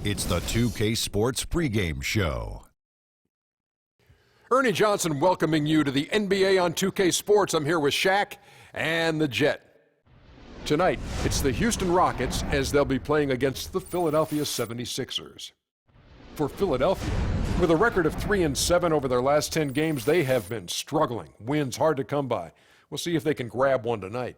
It's the 2K Sports pregame show. Ernie Johnson welcoming you to the NBA on 2K Sports. I'm here with Shaq and the Jet. Tonight, it's the Houston Rockets as they'll be playing against the Philadelphia 76ers. For Philadelphia, with a record of 3-7 over their last 10 games, they have been struggling. Wins hard to come by. We'll see if they can grab one tonight.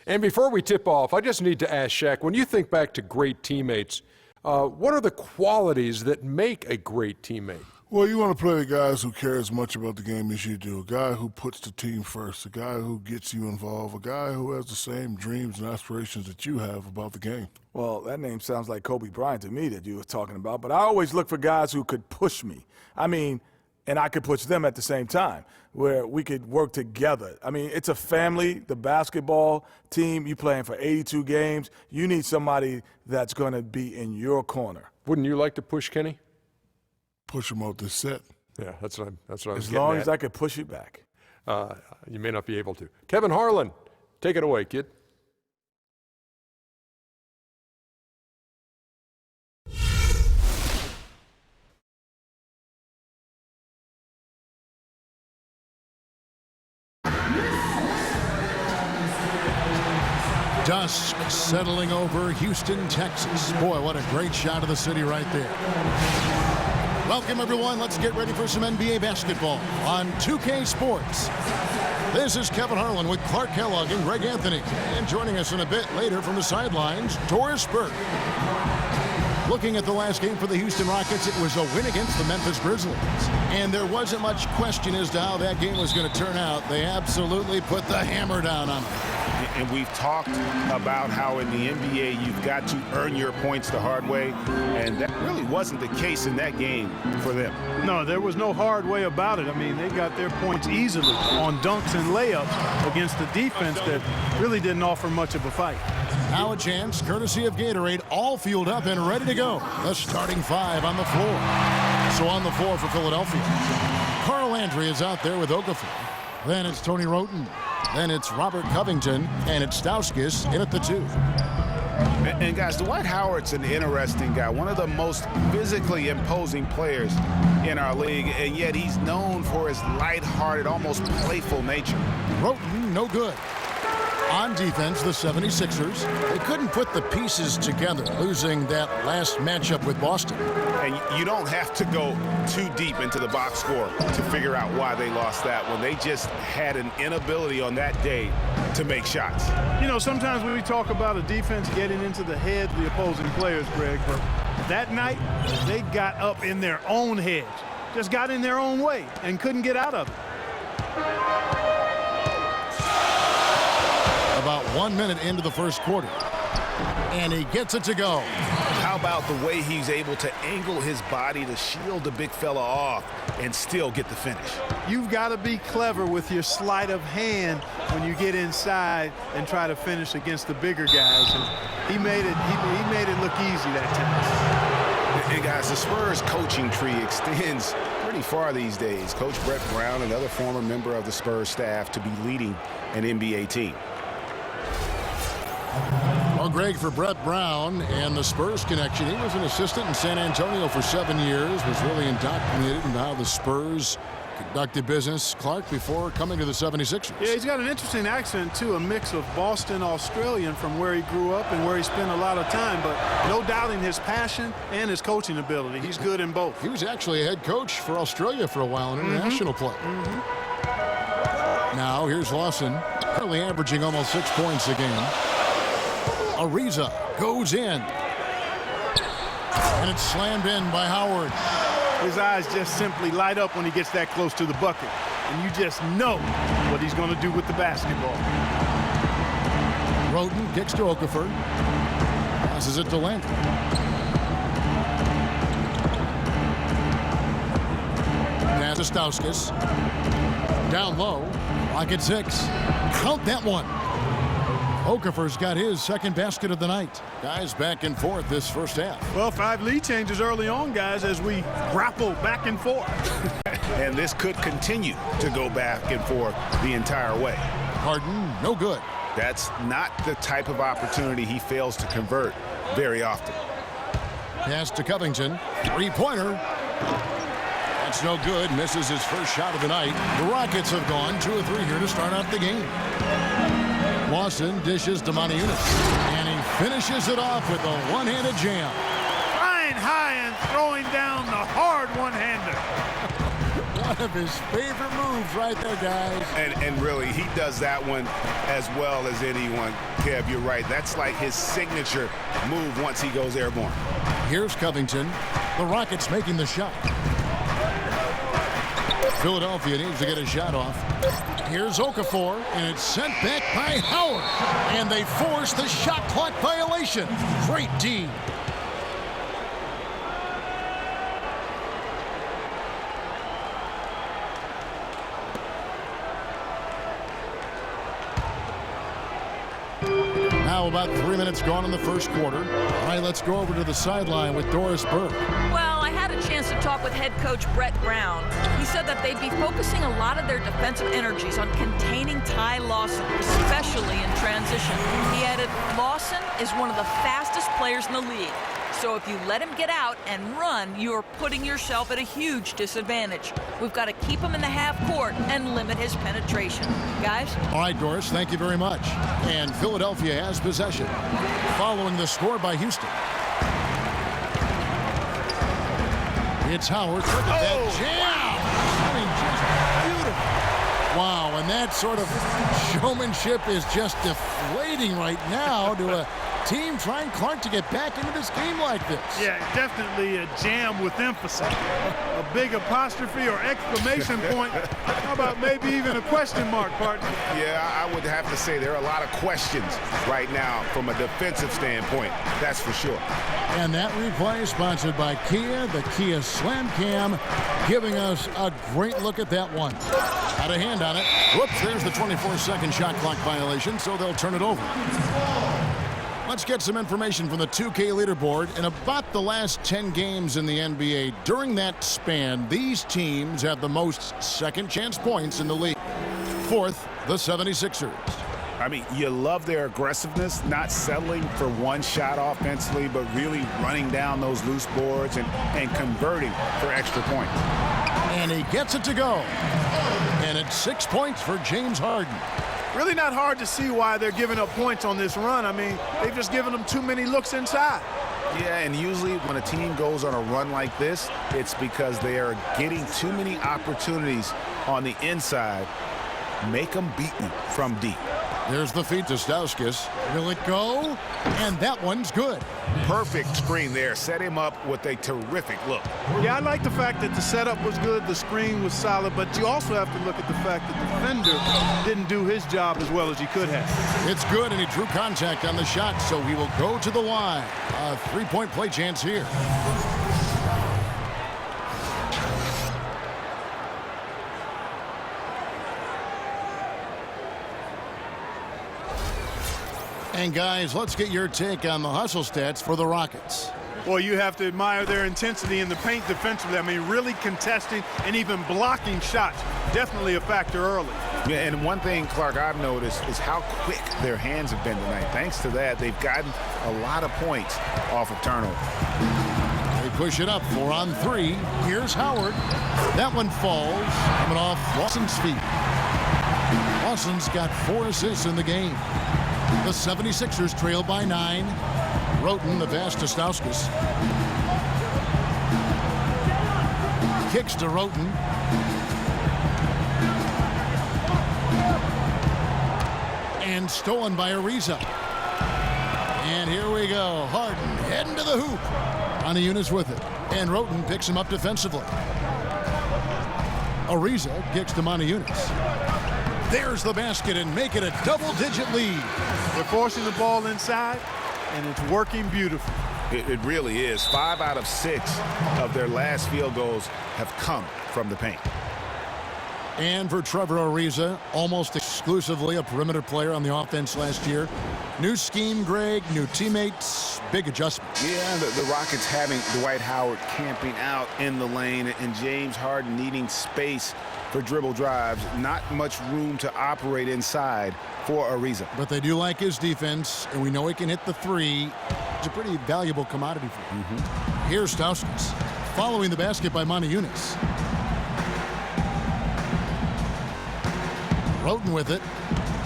And before we tip off, I just need to ask Shaq, when you think back to great teammates, what are the qualities that make a great teammate? Well, you want to play with guys who care as much about the game as you do, a guy who puts the team first, a guy who gets you involved, a guy who has the same dreams and aspirations that you have about the game. Well, that name sounds like Kobe Bryant to me that you were talking about, but I always look for guys who could push me. And I could push them at the same time, where we could work together. It's a family, the basketball team. You playing for 82 games. You need somebody that's going to be in your corner. Wouldn't you like to push Kenny? Push him out this set. Yeah, that's what I was getting As long at. as I could push you back. You may not be able to. Kevin Harlan, take it away, kid. Dusk settling over Houston, Texas. Boy, what a great shot of the city right there. Welcome, everyone. Let's get ready for some NBA basketball on 2K Sports. This is Kevin Harlan with Clark Kellogg and Greg Anthony. And joining us in a bit later from the sidelines, Doris Burke. Looking at the last game for the Houston Rockets, it was a win against the Memphis Grizzlies. And there wasn't much question as to how that game was going to turn out. They absolutely put the hammer down on them. And we've talked about how in the NBA you've got to earn your points the hard way, and that really wasn't the case in that game for them. No, there was no hard way about it. They got their points easily on dunks and layups against the defense that really didn't offer much of a fight. Now a chance, courtesy of Gatorade, all fueled up and ready to go. The starting five on the floor. So on the floor for Philadelphia, Carl Landry is out there with Okafor. Then it's Tony Roten. Then it's Robert Covington, and it's Stauskas in at the 2. And guys, Dwight Howard's an interesting guy, one of the most physically imposing players in our league, and yet he's known for his lighthearted, almost playful nature. Roten, no good. On defense, the 76ers, they couldn't put the pieces together, losing that last matchup with Boston. And you don't have to go too deep into the box score to figure out why they lost that one. They just had an inability on that day to make shots. Sometimes when we talk about a defense getting into the head of the opposing players, Greg, but that night they got up in their own heads, just got in their own way and couldn't get out of it. About 1 minute into the first quarter, and he gets it to go. How about the way he's able to angle his body to shield the big fella off and still get the finish? You've got to be clever with your sleight of hand when you get inside and try to finish against the bigger guys. And he made it look easy that time. And guys, the Spurs coaching tree extends pretty far these days. Coach Brett Brown, another former member of the Spurs staff, to be leading an NBA team. Well, Greg, for Brett Brown and the Spurs connection, he was an assistant in San Antonio for 7 years, was really indoctrinated into how the Spurs conducted business, Clark, before coming to the 76ers. Yeah, he's got an interesting accent, too, a mix of Boston Australian from where he grew up and where he spent a lot of time, but no doubting his passion and his coaching ability. He's good in both. He was actually a head coach for Australia for a while in international play. Now, here's Lawson, currently averaging almost 6 points a game. Ariza goes in, and it's slammed in by Howard. His eyes just simply light up when he gets that close to the bucket, and you just know what he's going to do with the basketball. Roten kicks to Okafor, passes it to Landry. Now to Stauskas, down low, Rocket 6. Count that one. Okafor's got his second basket of the night. Guys back and forth this first half. Well, 5 lead changes early on, guys, as we grapple back and forth. And this could continue to go back and forth the entire way. Harden, no good. That's not the type of opportunity he fails to convert very often. Pass to Covington. Three-pointer. That's no good. Misses his first shot of the night. The Rockets have gone 2 of 3 here to start out the game. Lawson dishes to Moniunas. And he finishes it off with a one-handed jam. Flying high and throwing down the hard one-hander. One of his favorite moves right there, guys. And really, he does that one as well as anyone. Kev, you're right. That's like his signature move once he goes airborne. Here's Covington. The Rockets making the shot. Philadelphia needs to get a shot off. Here's Okafor, and it's sent back by Howard. And they force the shot clock violation. Great D. Now about 3 minutes gone in the first quarter. All right, let's go over to the sideline with Doris Burke. Well, I had a chance to talk with head coach Brett Brown. He said that they'd be focusing a lot of their defensive energies on containing Ty Lawson, especially in transition. He added, Lawson is one of the fastest players in the league. So if you let him get out and run, you're putting yourself at a huge disadvantage. We've got to keep him in the half court and limit his penetration. Guys? All right, Doris, thank you very much. And Philadelphia has possession, following the score by Houston. It's Howard. Look at that jam! I mean, just beautiful. Wow, and that sort of showmanship is just deflating right now to a team trying Clark to get back into this game like this. Yeah, definitely a jam with emphasis. A big apostrophe or exclamation point. How about maybe even a question mark, partner? Yeah, I would have to say there are a lot of questions right now from a defensive standpoint. That's for sure. And that replay is sponsored by Kia, the Kia Slam Cam, giving us a great look at that one. Had a hand on it. Whoops, there's the 24-second shot clock violation, so they'll turn it over. Let's get some information from the 2K leaderboard. In about the last 10 games in the NBA, during that span, these teams have the most second-chance points in the league. Fourth, the 76ers. I mean, you love their aggressiveness, not settling for one shot offensively, but really running down those loose boards and converting for extra points. And he gets it to go. And it's 6 points for James Harden. Really not hard to see why they're giving up points on this run. I mean, they've just given them too many looks inside. Yeah, and usually when a team goes on a run like this, it's because they are getting too many opportunities on the inside. Make them beat you from deep. There's the feed to Stauskas. Will it go? And that one's good. Perfect screen there. Set him up with a terrific look. Yeah, I like the fact that the setup was good, the screen was solid, but you also have to look at the fact that the defender didn't do his job as well as he could have. It's good, and he drew contact on the shot, so he will go to the line. A three-point play chance here. And guys, let's get your take on the hustle stats for the Rockets. Well, you have to admire their intensity in the paint defensively. I mean, really contesting and even blocking shots. Definitely a factor early. Yeah, and one thing, Clark, I've noticed is how quick their hands have been tonight. Thanks to that, they've gotten a lot of points off of turnover. They push it up, 4 on 3. Here's Howard. That one falls, coming off Lawson's feet. Lawson's got 4 assists in the game. The 76ers trail by 9. Roten, the pass to Stauskas. Kicks to Roten. And stolen by Ariza. And here we go. Harden heading to the hoop. Moniunas with it. And Roten picks him up defensively. Ariza kicks to Moniunas. There's the basket and make it a double-digit lead. They're forcing the ball inside, and it's working beautifully. It really is. 5 out of 6 of their last field goals have come from the paint. And for Trevor Ariza, almost exclusively a perimeter player on the offense last year. New scheme, Greg, new teammates, big adjustment. Yeah, the Rockets having Dwight Howard camping out in the lane and James Harden needing space for dribble drives. Not much room to operate inside for Ariza. But they do like his defense, and we know he can hit the three. It's a pretty valuable commodity for him. Here's Stauskas, following the basket by Montejunas. Roten with it.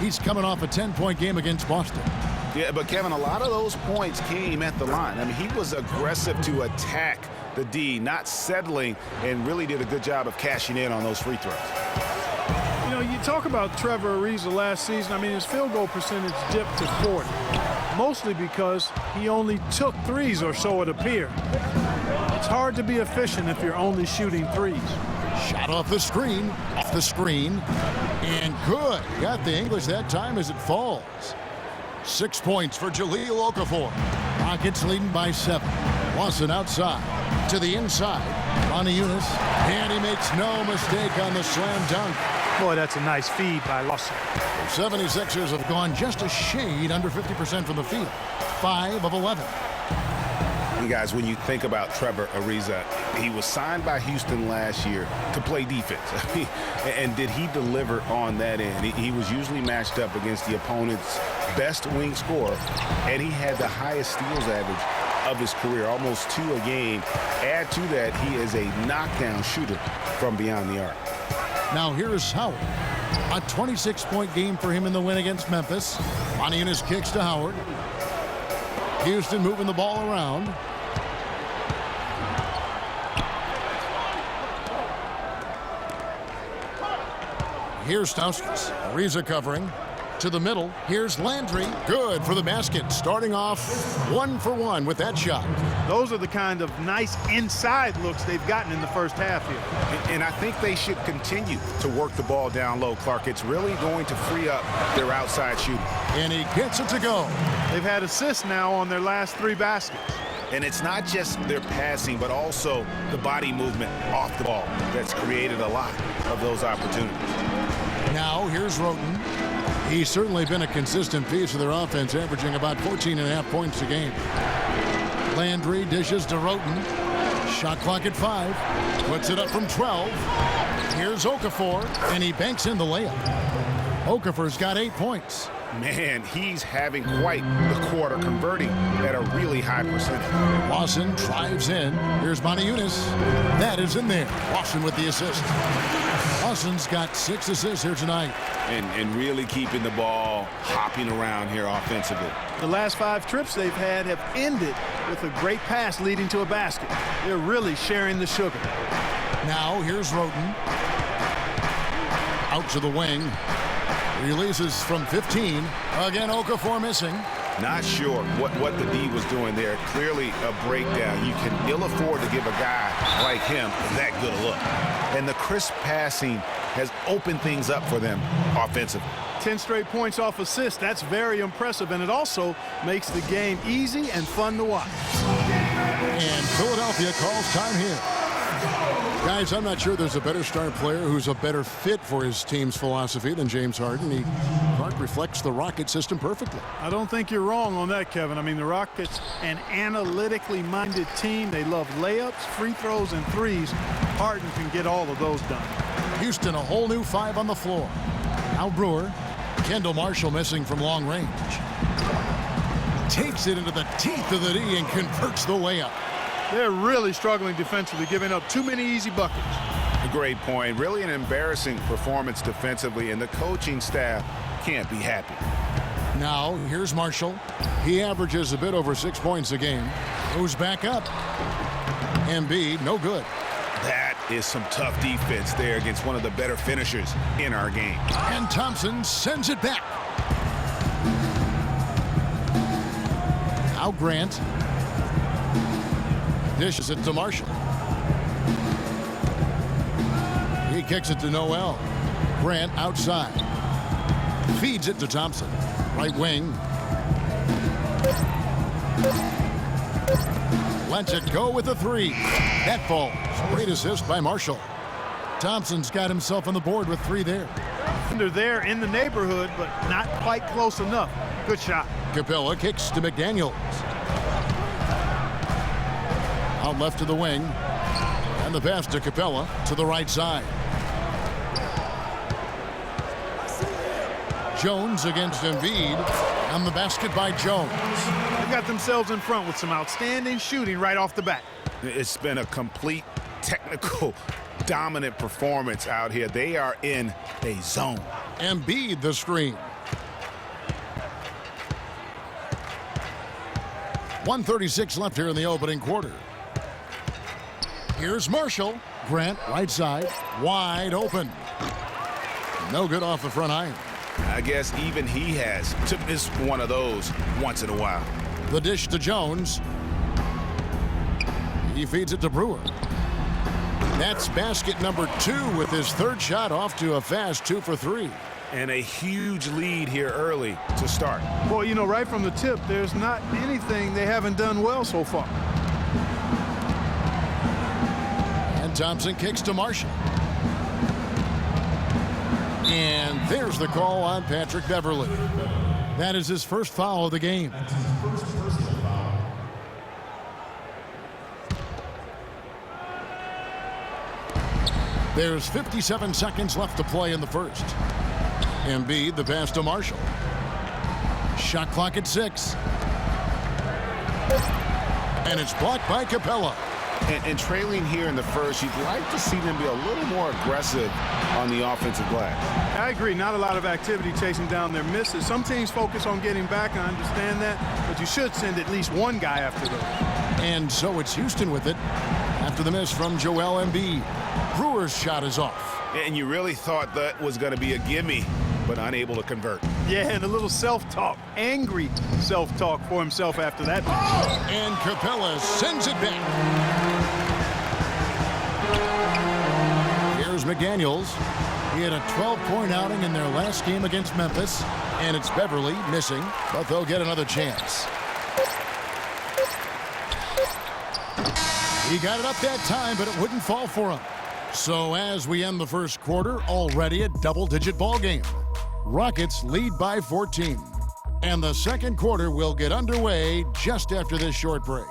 He's coming off a 10-point game against Boston. Yeah, but Kevin, a lot of those points came at the line. I mean, he was aggressive to attack the D, not settling, and really did a good job of cashing in on those free throws. You know, you talk about Trevor Ariza last season. I mean, his field goal percentage dipped to 40, mostly because he only took threes, or so it appeared. It's hard to be efficient if you're only shooting threes. Shot off the screen, and good. Got the English that time as it falls. 6 points for Jahlil Okafor. Rockets leading by 7. Lawson outside to the inside. Montejunas, and he makes no mistake on the slam dunk. Boy, that's a nice feed by Lawson. The 76ers have gone just a shade under 50% from the field. 5 of 11. You guys, when you think about Trevor Ariza, he was signed by Houston last year to play defense. And did he deliver on that end? He was usually matched up against the opponent's best wing scorer, and he had the highest steals average of his career, almost 2 a game. Add to that, he is a knockdown shooter from beyond the arc. Now here's Howard. A 26-point game for him in the win against Memphis. Montejunas kicks to Howard. Houston moving the ball around. Here's Stauskas. Ariza covering. To the middle. Here's Landry. Good for the basket. Starting off 1 for 1 with that shot. Those are the kind of nice inside looks they've gotten in the first half here. And I think they should continue to work the ball down low, Clark. It's really going to free up their outside shooting. And he gets it to go. They've had assists now on their last 3 baskets. And it's not just their passing, but also the body movement off the ball that's created a lot of those opportunities. Now here's Roten. He's certainly been a consistent piece of their offense, averaging about 14.5 points a game. Landry dishes to Roten. Shot clock at 5. Puts it up from 12. Here's Okafor, and he banks in the layup. Okafor's got 8 points. Man, he's having quite the quarter, converting at a really high percentage. Lawson drives in. Here's Montejunas. That is in there. Lawson with the assist. Lawson's got 6 assists here tonight. And really keeping the ball hopping around here offensively. The last 5 trips they've had have ended with a great pass leading to a basket. They're really sharing the sugar. Now here's Roten. Out to the wing. Releases from 15. Again, Okafor missing. Not sure what the D was doing there. Clearly a breakdown. You can ill afford to give a guy like him that good a look. And the crisp passing has opened things up for them offensively. 10 straight points off assists. That's very impressive, and it also makes the game easy and fun to watch. And Philadelphia calls time here. Guys, I'm not sure there's a better star player who's a better fit for his team's philosophy than James Harden. Harden reflects the Rocket system perfectly. I don't think you're wrong on that, Kevin. I mean, the Rockets, an analytically minded team. They love layups, free throws, and threes. Harden can get all of those done. Houston, a whole new 5 on the floor. Al Brewer. Kendall Marshall missing from long range. Takes it into the teeth of the D and converts the layup. They're really struggling defensively, giving up too many easy buckets. A great point. Really an embarrassing performance defensively, and the coaching staff can't be happy. Now, here's Marshall. He averages a bit over 6 points a game. Goes back up. Embiid, no good. That is some tough defense there against one of the better finishers in our game. And Thompson sends it back. Now Grant. Dishes it to Marshall. He kicks it to Noel. Grant outside. Feeds it to Thompson. Right wing. Lets it go with the 3. That falls. Great assist by Marshall. Thompson's got himself on the board with 3 there. They're there in the neighborhood, but not quite close enough. Good shot. Capella kicks to McDaniels. Out left to the wing. And the pass to Capella to the right side. Jones against Embiid. And the basket by Jones. They got themselves in front with some outstanding shooting right off the bat. It's been a complete technical dominant performance out here. They are in a zone. Embiid the screen. 1:36 left here in the opening quarter. Here's Marshall. Grant, right side, wide open. No good off the front iron. I guess even he has to miss one of those once in a while. The dish to Jones. He feeds it to Brewer. That's basket number 2 with his third shot off to a fast 2 for 3. And a huge lead here early to start. Well, you know, right from the tip, there's not anything they haven't done well so far. And Thompson kicks to Marshall. And there's the call on Patrick Beverley. That is his first foul of the game. There's 57 seconds left to play in the first. Embiid, the pass to Marshall. Shot clock at 6. And it's blocked by Capella. And trailing here in the first, you'd like to see them be a little more aggressive on the offensive glass. I agree. Not a lot of activity chasing down their misses. Some teams focus on getting back. I understand that. But you should send at least one guy after those. And so it's Houston with it after the miss from Joel Embiid. Brewer's shot is off. And you really thought that was going to be a gimme, but unable to convert. Yeah, and a little self-talk, angry self-talk for himself after that. And Capella sends it back. Here's McDaniels. He had a 12-point outing in their last game against Memphis, and it's Beverley missing, but they'll get another chance. He got it up that time, but it wouldn't fall for him. So as we end the first quarter, already a double-digit ball game. Rockets lead by 14. And the second quarter will get underway just after this short break.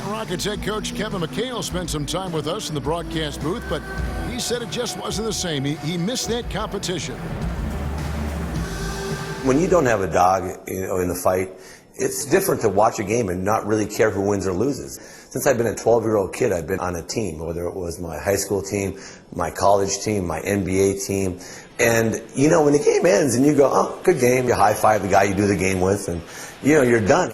Rockets head coach Kevin McHale spent some time with us in the broadcast booth, but he said it just wasn't the same. He missed that competition. When you don't have a dog, in the fight, it's different to watch a game and not really care who wins or loses. Since I've been a 12-year-old kid, I've been on a team, whether it was my high school team, my college team, my NBA team. And, when the game ends and you go, oh, good game, you high-five the guy you do the game with, and, you're done.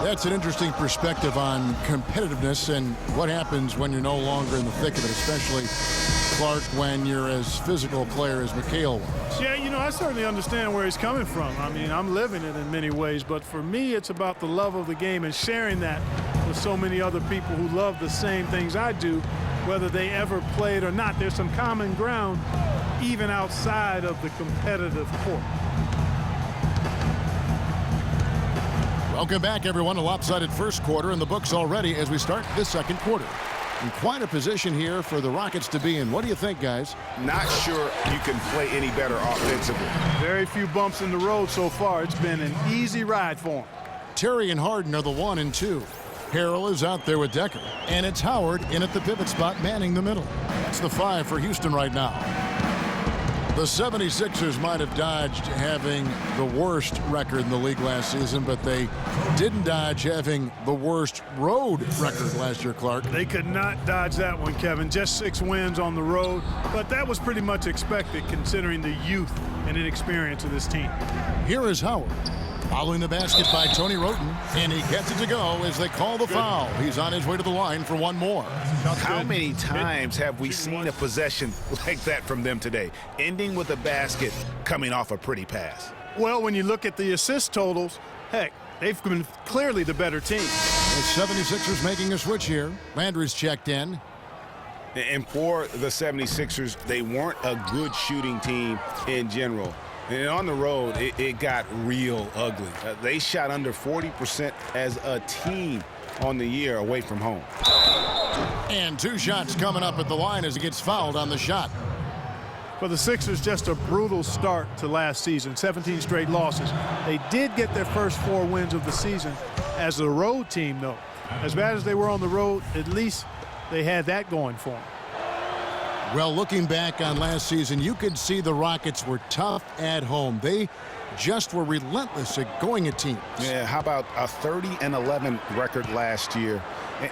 That's an interesting perspective on competitiveness and what happens when you're no longer in the thick of it, especially, Clark, when you're as physical a player as McHale was. Yeah, I certainly understand where he's coming from. I mean, I'm living it in many ways, but for me, it's about the love of the game and sharing that with so many other people who love the same things I do, whether they ever played or not. There's some common ground even outside of the competitive court. Welcome back, everyone. A lopsided first quarter in the books already as we start this second quarter. In quite a position here for the Rockets to be in. What do you think, guys? Not sure you can play any better offensively. Very few bumps in the road so far. It's been an easy ride for him. Terry and Harden are the 1 and 2. Harrell is out there with Decker. And it's Howard in at the pivot spot, manning the middle. That's the 5 for Houston right now. The 76ers might have dodged having the worst record in the league last season, but they didn't dodge having the worst road record last year, Clark. They could not dodge that one, Kevin. Just 6 wins on the road, but that was pretty much expected considering the youth and inexperience of this team. Here is Howard. Following the basket by Tony Roten, and he gets it to go as they call the foul. He's on his way to the line for one more. How many times have we seen a possession like that from them today, ending with a basket coming off a pretty pass? Well, when you look at the assist totals, heck, they've been clearly the better team. The 76ers making a switch here. Landry's checked in. And for the 76ers, they weren't a good shooting team in general. And on the road, it got real ugly. They shot under 40% as a team on the year away from home. And 2 shots coming up at the line as he gets fouled on the shot. For the Sixers, just a brutal start to last season, 17 straight losses. They did get their first 4 wins of the season as a road team, though. As bad as they were on the road, at least they had that going for them. Well, looking back on last season, you could see the Rockets were tough at home. They just were relentless at going at teams. Yeah, how about a 30-11 record last year?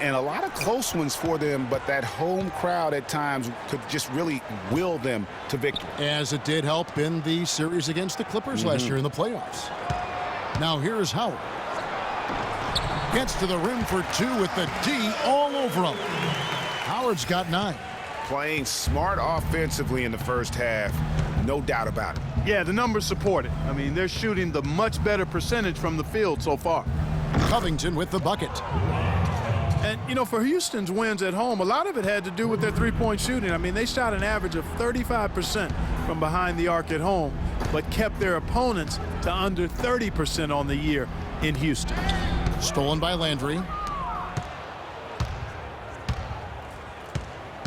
And a lot of close ones for them, but that home crowd at times could just really will them to victory. As it did help in the series against the Clippers last year in the playoffs. Now here's Howard. Gets to the rim for 2 with the D all over him. Howard's got 9. Playing smart offensively in the first half, no doubt about it. Yeah, the numbers support it. I mean, they're shooting the much better percentage from the field so far. Covington with the bucket. And, you know, for Houston's wins at home, a lot of it had to do with their three-point shooting. I mean, they shot an average of 35% from behind the arc at home, but kept their opponents to under 30% on the year in Houston. Stolen by Landry.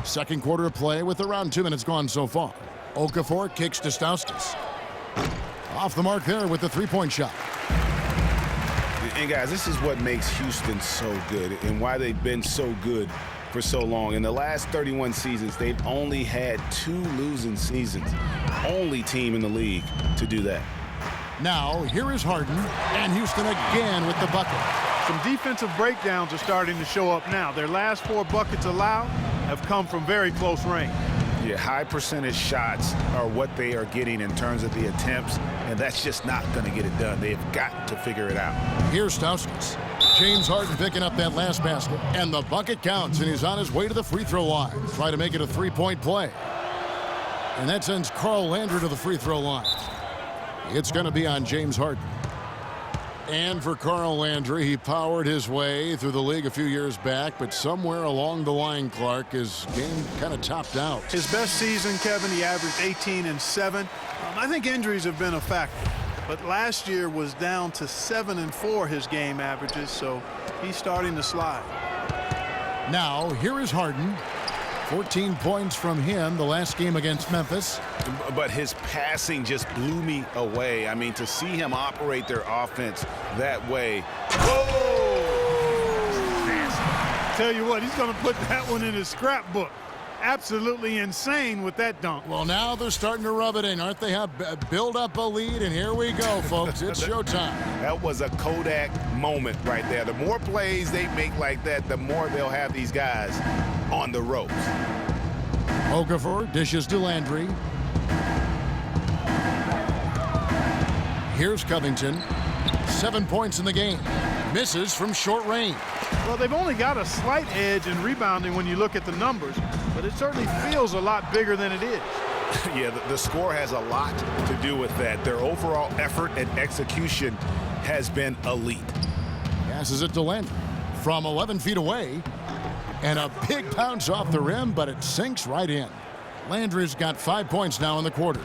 Second quarter of play with around 2 minutes gone so far. Okafor kicks to Stauskas. Off the mark there with the three-point shot. And guys, this is what makes Houston so good and why they've been so good for so long. In the last 31 seasons, they've only had 2 losing seasons. Only team in the league to do that. Now, here is Harden, and Houston again with the bucket. Some defensive breakdowns are starting to show up now. Their last 4 buckets allowed have come from very close range. Yeah, high percentage shots are what they are getting in terms of the attempts, and that's just not going to get it done. They've got to figure it out. Here's Stauskas. James Harden picking up that last basket, and the bucket counts, and he's on his way to the free throw line. Try to make it a 3-point play. And that sends Carl Landry to the free throw line. It's going to be on James Harden. And for Carl Landry, he powered his way through the league a few years back, but somewhere along the line, Clark, his game kind of topped out. His best season, Kevin, he averaged 18 and 7. I think injuries have been a factor, but last year was down to 7 and 4 his game averages, so he's starting to slide. Now, here is Harden. 14 points from him the last game against Memphis. But his passing just blew me away. I mean, to see him operate their offense that way. Whoa! Tell you what, he's going to put that one in his scrapbook. Absolutely insane with that dunk. Well, now they're starting to rub it in, aren't they? Build up a lead, and here we go, folks. It's showtime. That was a Kodak moment right there. The more plays they make like that, the more they'll have these guys on the ropes. Okafor dishes to Landry. Here's Covington. 7 points in the game. Misses from short range. Well, they've only got a slight edge in rebounding when you look at the numbers, but it certainly feels a lot bigger than it is. Yeah, the score has a lot to do with that. Their overall effort and execution has been elite. Passes it to Landry from 11 feet away. And a big bounce off the rim, but it sinks right in. Landry's got 5 points now in the quarter.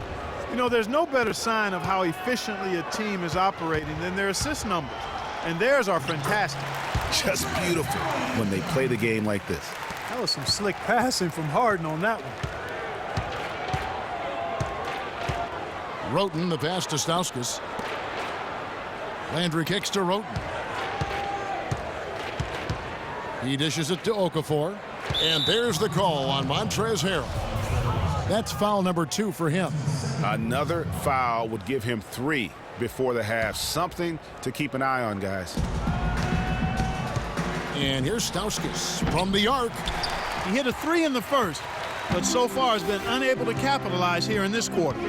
You know, there's no better sign of how efficiently a team is operating than their assist numbers. And theirs are fantastic. Just beautiful when they play the game like this. That was some slick passing from Harden on that one. Roten, the pass to Stauskas. Landry kicks to Roten. He dishes it to Okafor. And there's the call on Montrezl Harrell. That's foul number 2 for him. Another foul would give him 3 before the half. Something to keep an eye on, guys. And here's Stauskas from the arc. He hit a 3 in the first, but so far has been unable to capitalize here in this quarter.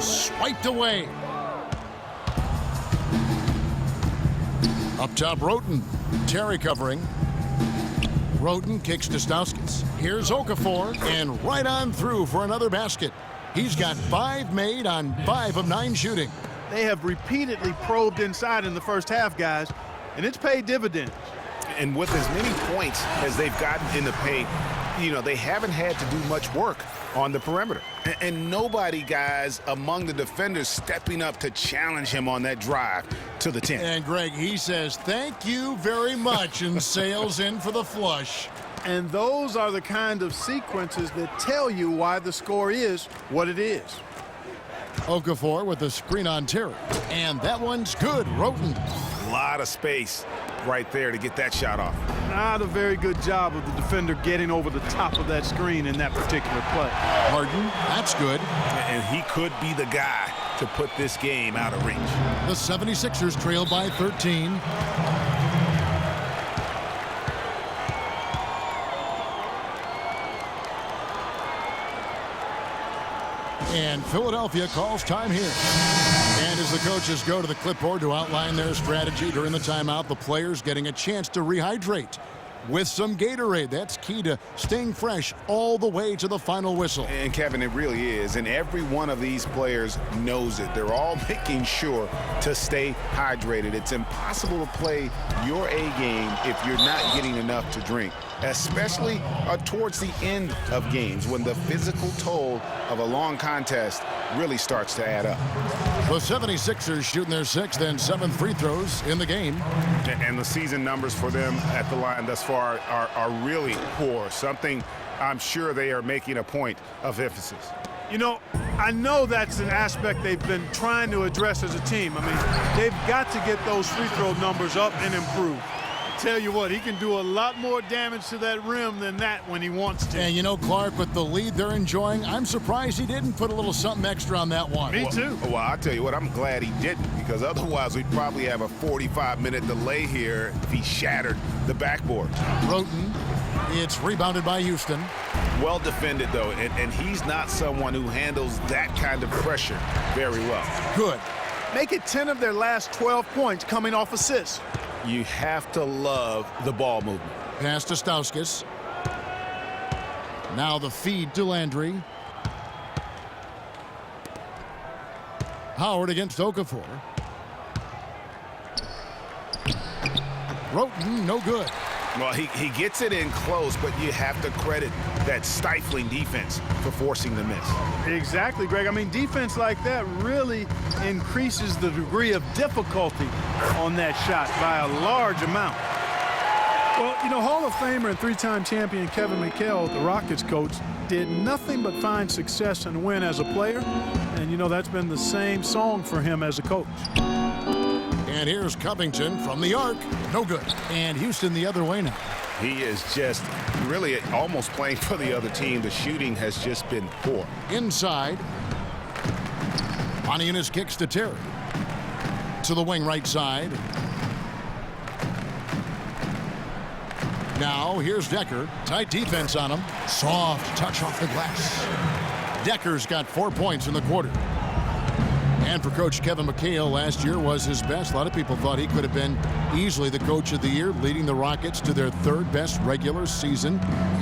Swiped away. Up top, Roten. Terry covering. Roten kicks to Stauskas. Here's Okafor, and right on through for another basket. He's got 5 made on 5 of 9 shooting. They have repeatedly probed inside in the first half, guys, and it's paid dividends. And with as many points as they've gotten in the paint, you know, they haven't had to do much work on the perimeter. And nobody, guys, among the defenders stepping up to challenge him on that drive to the 10. And Greg, he says, thank you very much, and sails in for the flush. And those are the kind of sequences that tell you why the score is what it is. Okafor with the screen on Terry. And that one's good. Roten. A lot of space right there to get that shot off. Not a very good job of the defender getting over the top of that screen in that particular play. Harden, that's good. And he could be the guy to put this game out of reach. The 76ers trail by 13. And Philadelphia calls time here. And as the coaches go to the clipboard to outline their strategy during the timeout, the players getting a chance to rehydrate with some Gatorade. That's key to staying fresh all the way to the final whistle. And Kevin, it really is. And every one of these players knows it. They're all making sure to stay hydrated. It's impossible to play your A game if you're not getting enough to drink, especially towards the end of games when the physical toll of a long contest really starts to add up. The 76ers shooting their 6th and 7th free throws in the game. And the season numbers for them at the line thus far are really poor. Something I'm sure they are making a point of emphasis. You know, I know that's an aspect they've been trying to address as a team. I mean, they've got to get those free throw numbers up and improve. Tell you what, he can do a lot more damage to that rim than that when he wants to. And you know, Clark, with the lead they're enjoying, I'm surprised he didn't put a little something extra on that one. Me too. Well, I'll tell you what, I'm glad he didn't, because otherwise we'd probably have a 45-minute delay here if he shattered the backboard. Roten, it's rebounded by Houston. Well defended, though, and he's not someone who handles that kind of pressure very well. Good. Make it 10 of their last 12 points coming off assists. You have to love the ball movement. Pass to Stauskas. Now the feed to Landry. Howard against Okafor. Roten, no good. Well, he gets it in close, but you have to credit that stifling defense for forcing the miss. Exactly, Greg. I mean, defense like that really increases the degree of difficulty on that shot by a large amount. Well, you know, Hall of Famer and three-time champion Kevin McHale, the Rockets coach, did nothing but find success and win as a player. And, you know, that's been the same song for him as a coach. And here's Covington from the arc. No good. And Houston the other way now. He is just really almost playing for the other team. The shooting has just been poor. Inside. Oniunas kicks to Terry. To the wing right side. Now here's Decker. Tight defense on him. Soft touch off the glass. Decker's got 4 points in the quarter. And for Coach Kevin McHale, last year was his best. A lot of people thought he could have been easily the coach of the year, leading the Rockets to their third best regular season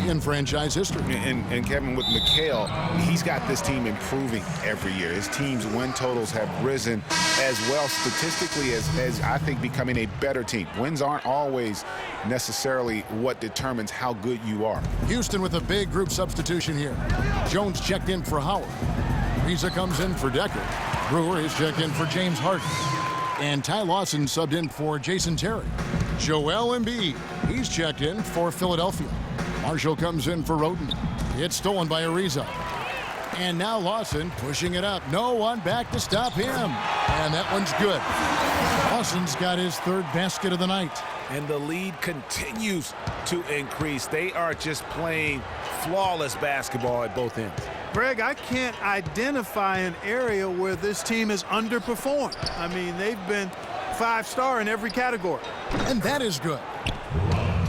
in franchise history. And Kevin, with McHale, he's got this team improving every year. His team's win totals have risen as well statistically as I think becoming a better team. Wins aren't always necessarily what determines how good you are. Houston with a big group substitution here. Jones checked in for Howard. Reza comes in for Decker. Brewer is checked in for James Harden. And Ty Lawson subbed in for Jason Terry. Joel Embiid, he's checked in for Philadelphia. Marshall comes in for Roten. It's stolen by Ariza. And now Lawson pushing it up. No one back to stop him. And that one's good. Lawson's got his third basket of the night. And the lead continues to increase. They are just playing flawless basketball at both ends. Greg, I can't identify an area where this team has underperformed. I mean, they've been 5-star in every category. And that is good.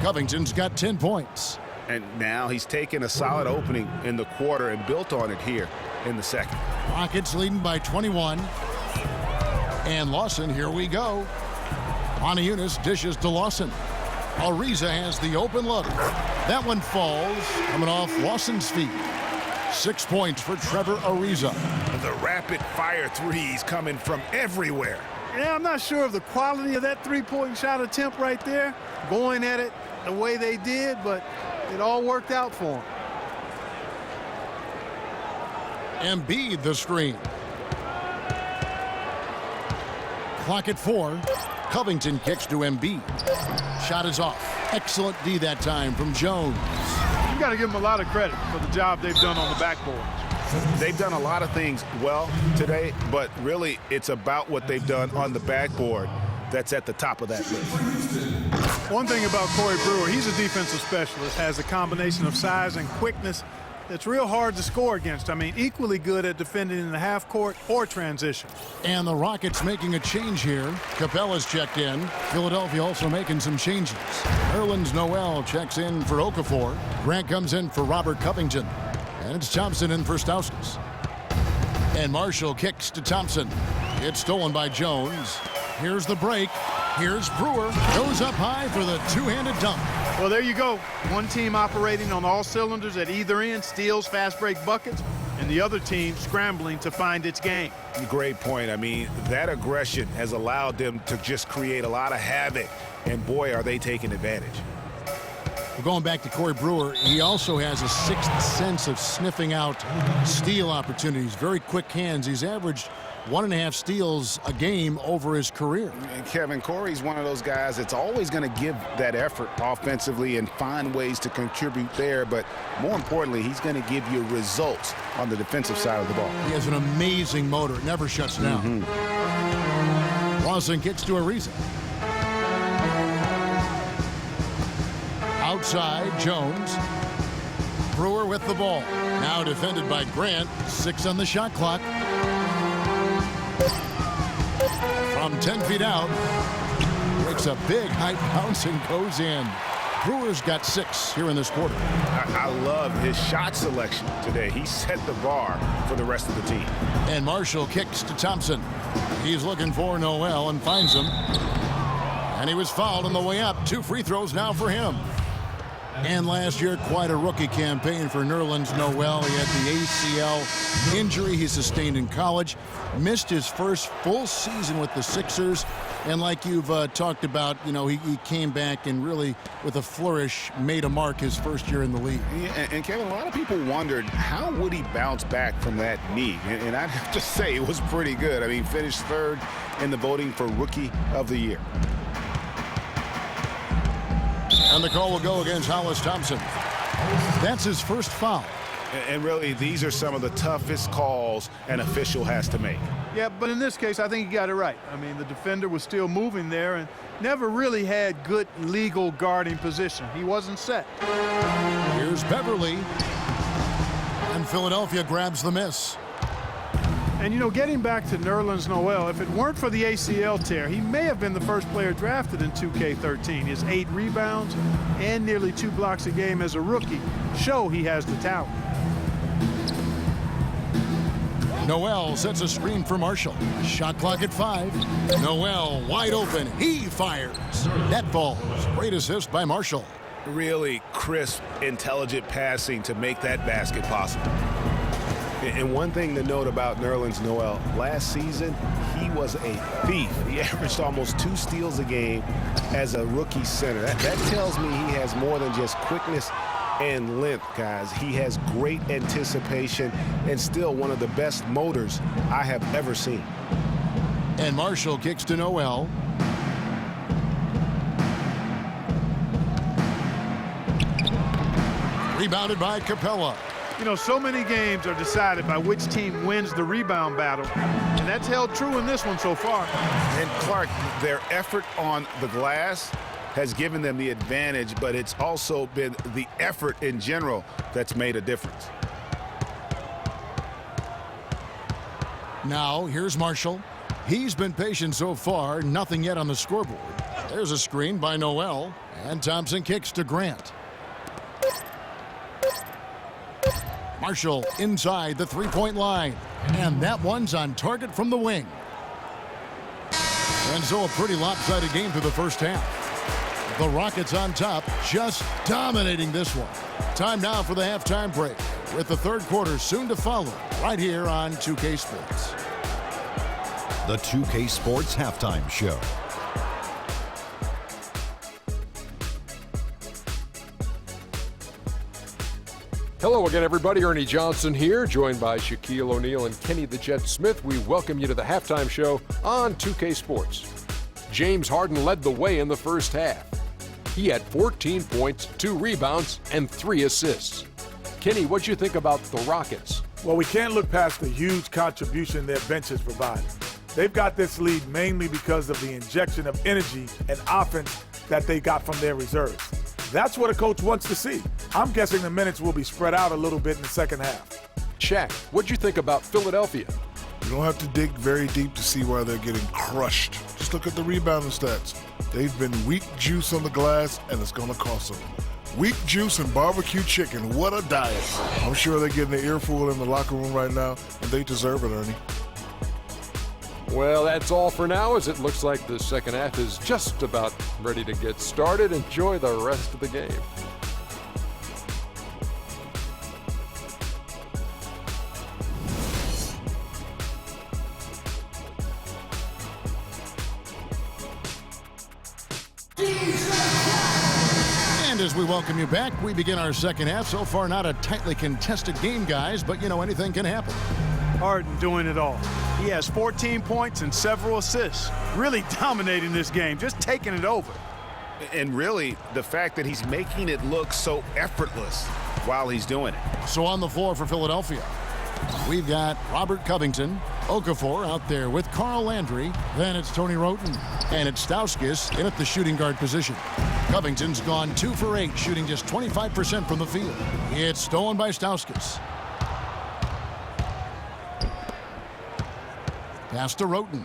Covington's got 10 points. And now he's taken a solid opening in the quarter and built on it here in the second. Rockets leading by 21. And Lawson, here we go. Oniunas dishes to Lawson. Ariza has the open look. That one falls, coming off Lawson's feet. 6 points for Trevor Ariza. The rapid-fire threes coming from everywhere. Yeah, I'm not sure of the quality of that three-point shot attempt right there, going at it the way they did, but it all worked out for him. Embiid the screen. Clock at 4. Covington kicks to Embiid. Shot is off. Excellent D that time from Jones. you got to give them a lot of credit for the job they've done on the backboard. They've done a lot of things well today, but really it's about what they've done on the backboard that's at the top of that list. One thing about Corey Brewer, he's a defensive specialist, has a combination of size and quickness that's real hard to score against. I mean, equally good at defending in the half court or transition. And the Rockets making a change here. Capella's checked in. Philadelphia also making some changes. Nerlens Noel checks in for Okafor. Grant comes in for Robert Covington. And it's Thompson in for Stauskas. And Marshall kicks to Thompson. It's stolen by Jones. Here's the break. Here's Brewer. Goes up high for the two-handed dunk. Well, there you go. One team operating on all cylinders at either end, steals, fast break buckets, and the other team scrambling to find its game. Great point. I mean, that aggression has allowed them to just create a lot of havoc, and boy, are they taking advantage. We're going back to Corey Brewer. He also has a sixth sense of sniffing out steal opportunities. Very quick hands. He's averaged 1.5 steals a game over his career. And Kevin, Corey's one of those guys that's always going to give that effort offensively and find ways to contribute there, but more importantly, he's going to give you results on the defensive side of the ball. He has an amazing motor. It never shuts down. Lawson gets to Ariza. Outside, Jones. Brewer with the ball. Now defended by Grant. 6 on the shot clock. From 10 feet out. Makes a big high bounce and goes in. Brewer's got 6 here in this quarter. I love his shot selection today. He set the bar for the rest of the team. And Marshall kicks to Thompson. He's looking for Noel and finds him. And he was fouled on the way up. 2 free throws now for him. And last year, quite a rookie campaign for Nerlens Noel. He had the ACL injury he sustained in college. Missed his first full season with the Sixers. And like you've talked about, you know, he came back and really, with a flourish, made a mark his first year in the league. Yeah, and Kevin, a lot of people wondered, how would he bounce back from that knee? And I'd have to say it was pretty good. I mean, finished 3rd in the voting for Rookie of the Year. And the call will go against Hollis Thompson. That's his first foul. And really, these are some of the toughest calls an official has to make. Yeah, but in this case, I think he got it right. I mean, the defender was still moving there and never really had good legal guarding position. He wasn't set. Here's Beverly. And Philadelphia grabs the miss. And, you know, getting back to Nerlens Noel, if it weren't for the ACL tear, he may have been the first player drafted in 2K13. His 8 rebounds and nearly 2 blocks a game as a rookie show he has the talent. Noel sets a screen for Marshall. Shot clock at 5. Noel wide open. He fires. Net falls. Great assist by Marshall. Really crisp, intelligent passing to make that basket possible. And one thing to note about Nerlens Noel, last season, he was a thief. He averaged almost 2 steals a game as a rookie center. That tells me he has more than just quickness and length, guys. He has great anticipation and still one of the best motors I have ever seen. And Marshall kicks to Noel. Rebounded by Capella. You know, so many games are decided by which team wins the rebound battle, and that's held true in this one so far. And Clark, their effort on the glass has given them the advantage, but it's also been the effort in general that's made a difference. Now, here's Marshall. He's been patient so far, nothing yet on the scoreboard. There's a screen by Noel, and Thompson kicks to Grant. Marshall inside the three-point line. And that one's on target from the wing. And so a pretty lopsided game through the first half. The Rockets on top, just dominating this one. Time now for the halftime break, with the third quarter soon to follow, right here on 2K Sports. The 2K Sports Halftime Show. Hello again, everybody. Ernie Johnson here, joined by Shaquille O'Neal and Kenny the Jet Smith. We welcome you to the halftime show on 2K Sports. James Harden led the way in the first half. He had 14 points, 2 rebounds, and 3 assists. Kenny, what'd you think about the Rockets? Well, we can't look past the huge contribution their bench has provided. They've got this lead mainly because of the injection of energy and offense that they got from their reserves. That's what a coach wants to see. I'm guessing the minutes will be spread out a little bit in the second half. Shaq, what'd you think about Philadelphia? You don't have to dig very deep to see why they're getting crushed. Just look at the rebounding stats. They've been weak juice on the glass, and it's going to cost them. Weak juice and barbecue chicken, what a diet. I'm sure they're getting an earful in the locker room right now, and they deserve it, Ernie. Well, that's all for now, as it looks like the second half is just about ready to get started. Enjoy the rest of the game. And as we welcome you back, we begin our second half. So far, not a tightly contested game, guys, but you know, anything can happen. Harden doing it all. He has 14 points and several assists. Really dominating this game, just taking it over. And really, the fact that he's making it look so effortless while he's doing it. So on the floor for Philadelphia, we've got Robert Covington, Okafor out there with Carl Landry. Then it's Tony Wroten, and it's Stauskas in at the shooting guard position. Covington's gone 2 for 8, shooting just 25% from the field. It's stolen by Stauskas. Pass to Wroten.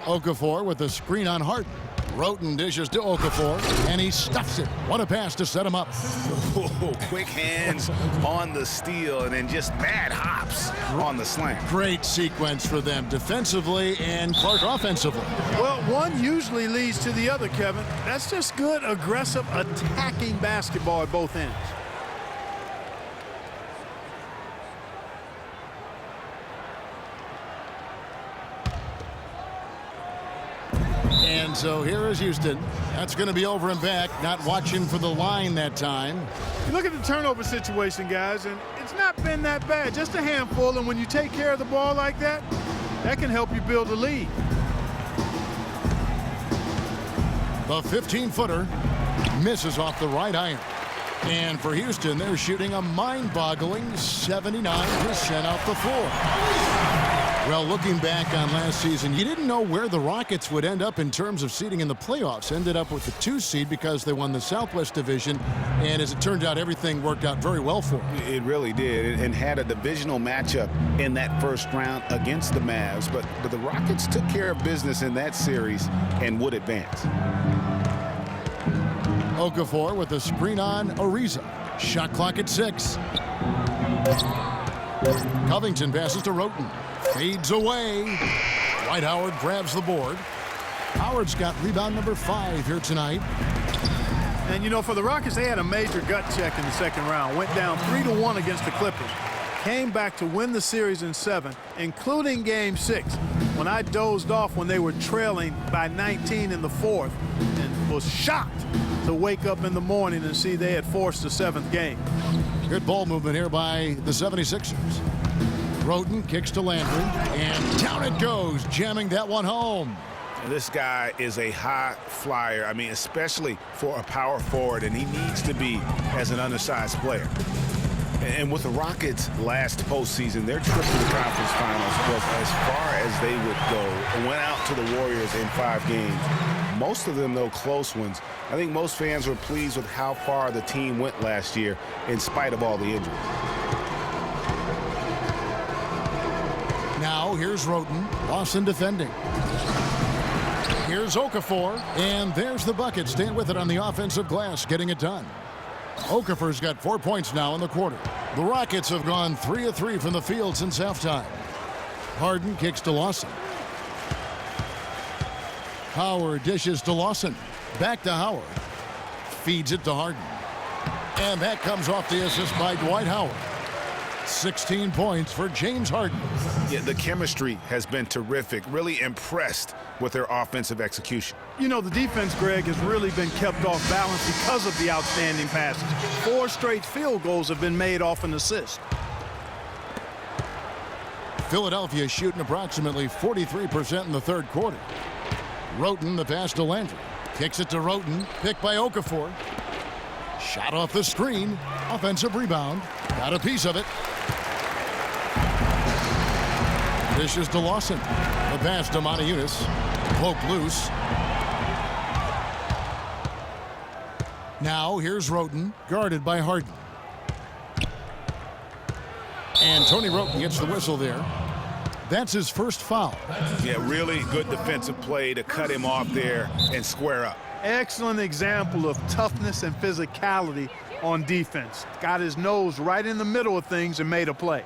Okafor with a screen on Harden. Wroten dishes to Okafor, and he stuffs it. What a pass to set him up. Quick hands on the steal, and then just mad hops on the slam. Great sequence for them defensively and Clark offensively. Well, one usually leads to the other, Kevin. That's just good, aggressive, attacking basketball at both ends. And so here is Houston. That's going to be over and back, not watching for the line that time. You look at the turnover situation, guys, and it's not been that bad. Just a handful, and when you take care of the ball like that, that can help you build a lead. The 15-footer misses off the right iron. And for Houston, they're shooting a mind-boggling 79% off the floor. Well, looking back on last season, you didn't know where the Rockets would end up in terms of seeding in the playoffs. Ended up with the 2 seed because they won the Southwest Division. And as it turned out, everything worked out very well for them. It really did, and had a divisional matchup in that first round against the Mavs. But the Rockets took care of business in that series and would advance. Okafor with a screen on Ariza. Shot clock at 6. Covington passes to Wroten. Fades away. Dwight Howard grabs the board. Howard's got rebound number 5 here tonight. And, you know, for the Rockets, they had a major gut check in the second round. Went down 3-1 against the Clippers. Came back to win the series in 7, including Game 6, when I dozed off when they were trailing by 19 in the 4th and was shocked to wake up in the morning and see they had forced the 7th game. Good ball movement here by the 76ers. Wroten kicks to Landry, and down it goes, jamming that one home. This guy is a high flyer. I mean, especially for a power forward, and he needs to be as an undersized player. And with the Rockets last postseason, their trip to the conference finals was as far as they would go. Went out to the Warriors in 5 games. Most of them, though, close ones. I think most fans were pleased with how far the team went last year in spite of all the injuries. Now here's Wroten. Lawson defending. Here's Okafor, and there's the bucket. Staying with it on the offensive glass, getting it done. Okafor's got 4 points now in the quarter. The Rockets have gone 3 of 3 from the field since halftime. Harden kicks to Lawson. Howard dishes to Lawson. Back to Howard. Feeds it to Harden. And that comes off the assist by Dwight Howard. 16 points for James Harden. Yeah, the chemistry has been terrific. Really impressed with their offensive execution. You know, the defense, Greg, has really been kept off balance because of the outstanding passes. 4 straight field goals have been made off an assist. Philadelphia shooting approximately 43% in the third quarter. Wroten the pass to Landry. Kicks it to Roten. Picked by Okafor. Shot off the screen. Offensive rebound. Got a piece of it. Dishes to Lawson. The pass to Montejunas. Poke loose. Now here's Roten, guarded by Harden. And Tony Roten gets the whistle there. That's his first foul. Yeah, really good defensive play to cut him off there and square up. Excellent example of toughness and physicality on defense. Got his nose right in the middle of things and made a play.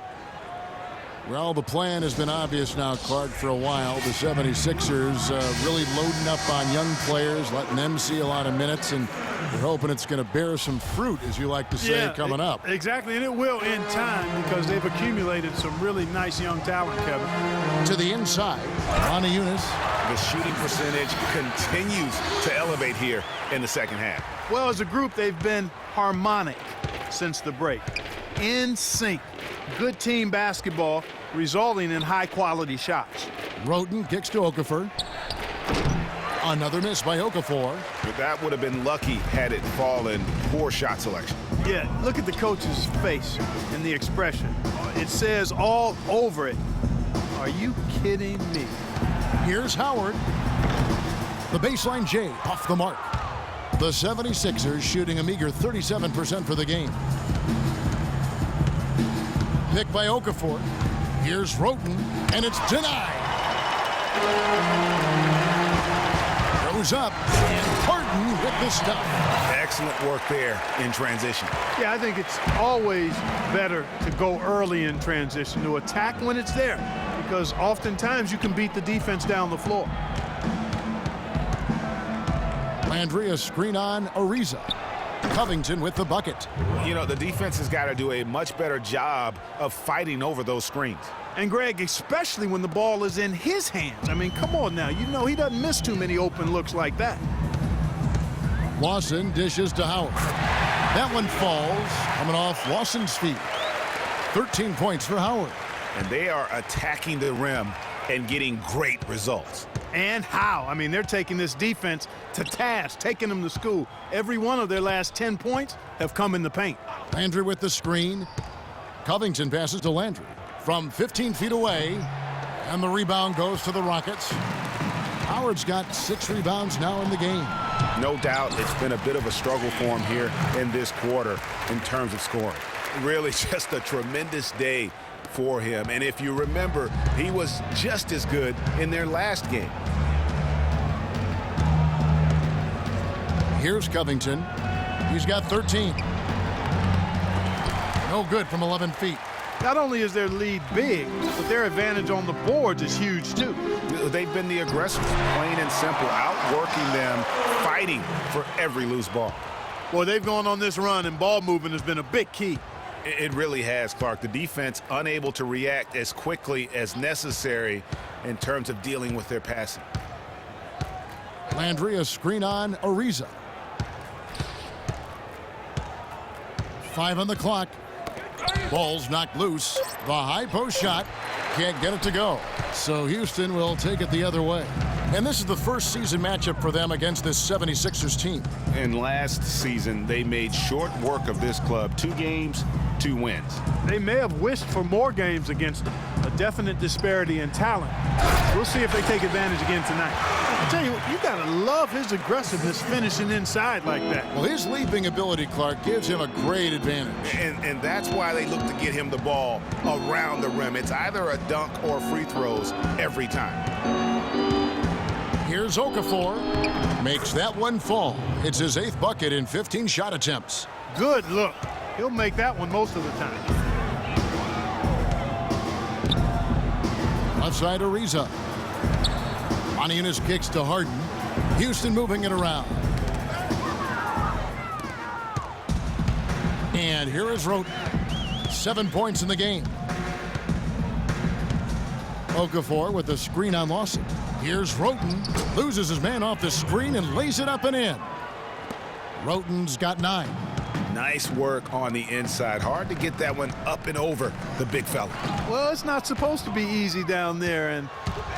Well, the plan has been obvious now, Clark, for a while. The 76ers really loading up on young players, letting them see a lot of minutes, and we're hoping it's going to bear some fruit, as you like to say, coming up. Exactly, and it will in time because they've accumulated some really nice young talent, Kevin. To the inside, Montejunas. The shooting percentage continues to elevate here in the second half. Well, as a group, they've been harmonic since the break. In sync. Good team basketball resulting in high-quality shots. Roten kicks to Okafor. Another miss by Okafor. But that would have been lucky had it fallen. Poor shot selection. Yeah, look at the coach's face and the expression. It says all over it, are you kidding me? Here's Howard. The baseline J off the mark. The 76ers shooting a meager 37% for the game. Picked by Okafor. Here's Roten, and it's denied. Goes up, and Harden with the stuff. Excellent work there in transition. Yeah, I think it's always better to go early in transition, to attack when it's there, because oftentimes you can beat the defense down the floor. Landry, a screen on Ariza. Covington with the bucket. You know, the defense has got to do a much better job of fighting over those screens. And Greg, especially when the ball is in his hands. I mean, come on now. You know he doesn't miss too many open looks like that. Lawson dishes to Howard. That one falls, coming off Lawson's feet. 13 points for Howard. And they are attacking the rim and getting great results. And how? I mean, they're taking this defense to task, taking them to school. Every one of their last 10 points have come in the paint. Landry with the screen. Covington passes to Landry from 15 feet away, and the rebound goes to the Rockets. Howard's got 6 rebounds now in the game. No doubt it's been a bit of a struggle for him here in this quarter in terms of scoring. Really just a tremendous day for him. And if you remember, he was just as good in their last game. Here's Covington. He's got 13. No good from 11 feet. Not only is their lead big, but their advantage on the boards is huge too. They've been the aggressors, plain and simple, outworking them, fighting for every loose ball. Boy, they've gone on this run, and ball movement has been a big key. It really has, Clark. The defense unable to react as quickly as necessary in terms of dealing with their passing. Landry, a screen on Ariza. 5 on the clock. Ball's knocked loose. The high post shot. Can't get it to go. So Houston will take it the other way. And this is the first season matchup for them against this 76ers team. And last season, they made short work of this club. 2 games, 2 wins. They may have wished for more games against them. A definite disparity in talent. We'll see if they take advantage again tonight. I tell you what, you gotta love his aggressiveness finishing inside like that. Well, his leaping ability, Clark, gives him a great advantage. And that's why they look to get him the ball around the rim. It's either a dunk or free throws every time. Here's Okafor. Makes that one fall. It's his 8th bucket in 15 shot attempts. Good look. He'll make that one most of the time. Left side Ariza. Montejunas kicks to Harden. Houston moving it around. And here is Roten. 7 points in the game. Okafor with the screen on Lawson. Here's Roten. Loses his man off the screen and lays it up and in. Roten's got 9. Nice work on the inside. Hard to get that one up and over the big fella. Well, it's not supposed to be easy down there, and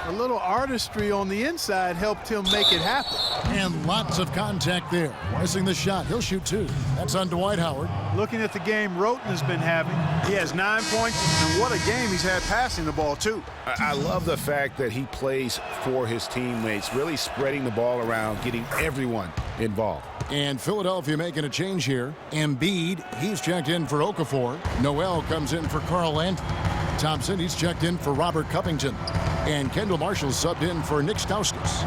A little artistry on the inside helped him make it happen. And lots of contact there. Missing the shot. He'll shoot 2. That's on Dwight Howard. Looking at the game Roten has been having, he has 9 points, and what a game he's had passing the ball, too. I love the fact that he plays for his teammates, really spreading the ball around, getting everyone involved. And Philadelphia making a change here. Embiid, he's checked in for Okafor. Noel comes in for Carl Landry. Thompson, he's checked in for Robert Covington. And Kendall Marshall subbed in for Nick Stauskas.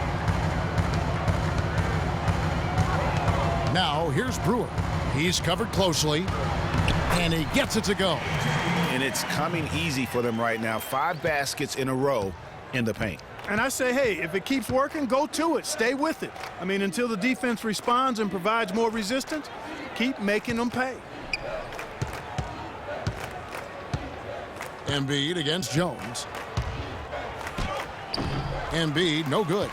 Now, here's Brewer. He's covered closely, and he gets it to go. And it's coming easy for them right now. 5 baskets in a row in the paint. And I say, hey, if it keeps working, go to it. Stay with it. I mean, until the defense responds and provides more resistance, keep making them pay. Embiid against Jones. Embiid, no good.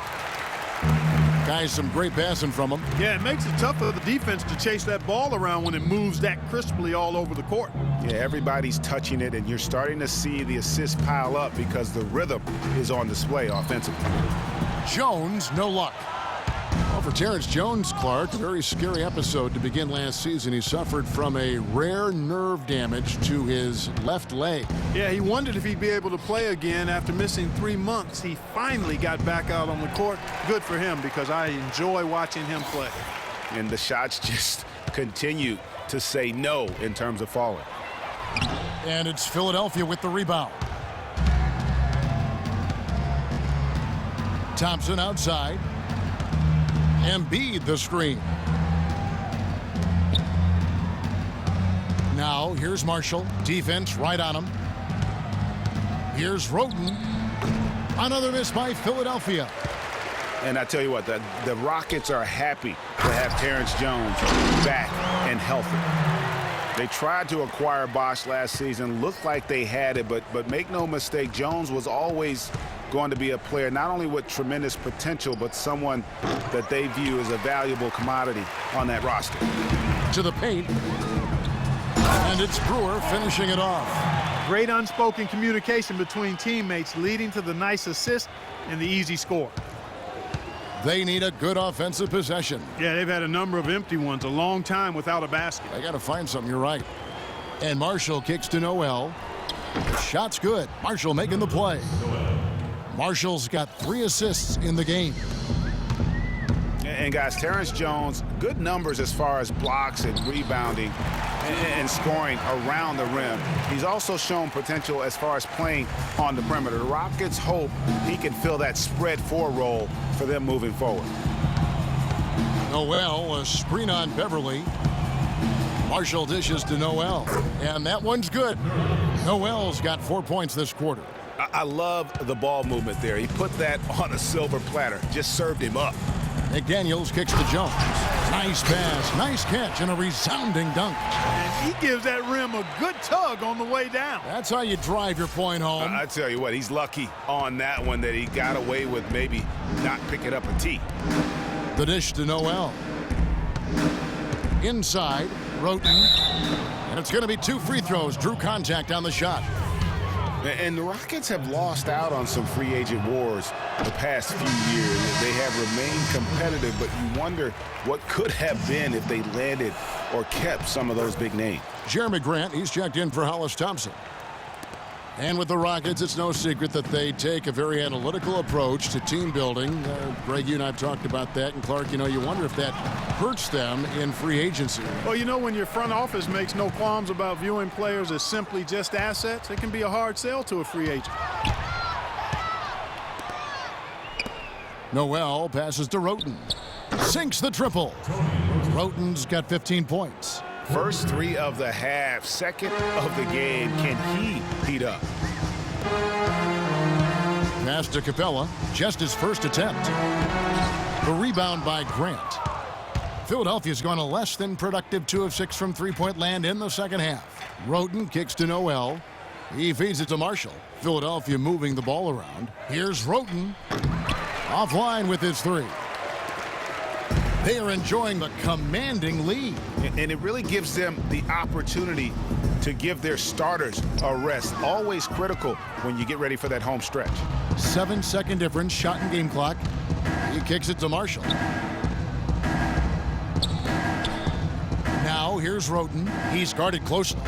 Guys, some great passing from him. Yeah, it makes it tough for the defense to chase that ball around when it moves that crisply all over the court. Yeah, everybody's touching it, and you're starting to see the assists pile up because the rhythm is on display offensively. Jones, no luck. Well, for Terrence Jones, Clark, a very scary episode to begin last season. He suffered from a rare nerve damage to his left leg. Yeah, he wondered if he'd be able to play again after missing 3 months. He finally got back out on the court. Good for him, because I enjoy watching him play. And the shots just continue to say no in terms of falling. And it's Philadelphia with the rebound. Thompson outside. Embiid the screen. Now here's Marshall. Defense right on him. Here's Roten. Another miss by Philadelphia. And I tell you what, the Rockets are happy to have Terrence Jones back and healthy. They tried to acquire Bosh last season. Looked like they had it, but make no mistake, Jones was always going to be a player not only with tremendous potential, but someone that they view as a valuable commodity on that roster. To the paint. And it's Brewer finishing it off. Great unspoken communication between teammates, leading to the nice assist and the easy score. They need a good offensive possession. Yeah, they've had a number of empty ones, a long time without a basket. They got to find something, you're right. And Marshall kicks to Noel. The shot's good. Marshall making the play. Marshall's got 3 assists in the game. And guys, Terrence Jones, good numbers as far as blocks and rebounding and scoring around the rim. He's also shown potential as far as playing on the perimeter. The Rockets hope he can fill that spread 4 role for them moving forward. Noel, a screen on Beverly. Marshall dishes to Noel, and that one's good. Noel's got 4 points this quarter. I love the ball movement there. He put that on a silver platter, just served him up. McDaniels kicks to Jones. Nice pass, nice catch, and a resounding dunk. And he gives that rim a good tug on the way down. That's how you drive your point home. I tell you what, he's lucky on that one that he got away with maybe not picking up a tee. The dish to Noel. Inside, Roten. And it's going to be 2 free throws. Drew contact on the shot. And the Rockets have lost out on some free agent wars the past few years. They have remained competitive, but you wonder what could have been if they landed or kept some of those big names. Jeremy Grant, he's checked in for Hollis Thompson. And with the Rockets, it's no secret that they take a very analytical approach to team building. Greg, you and I have talked about that. And Clark, you know, you wonder if that hurts them in free agency. Well, you know, when your front office makes no qualms about viewing players as simply just assets, it can be a hard sell to a free agent. Noel passes to Roten. Sinks the triple. Roten's got 15 points. First 3 of the half, second of the game. Can he heat up? Pass to Capella, just his first attempt. The rebound by Grant. Philadelphia's gone a less than productive 2 of 6 from three-point land in the second half. Roten kicks to Noel. He feeds it to Marshall. Philadelphia moving the ball around. Here's Roten. Offline with his 3. They are enjoying the commanding lead. And it really gives them the opportunity to give their starters a rest. Always critical when you get ready for that home stretch. 7-second difference, shot and game clock. He kicks it to Marshall. Now here's Roten. He's guarded closely.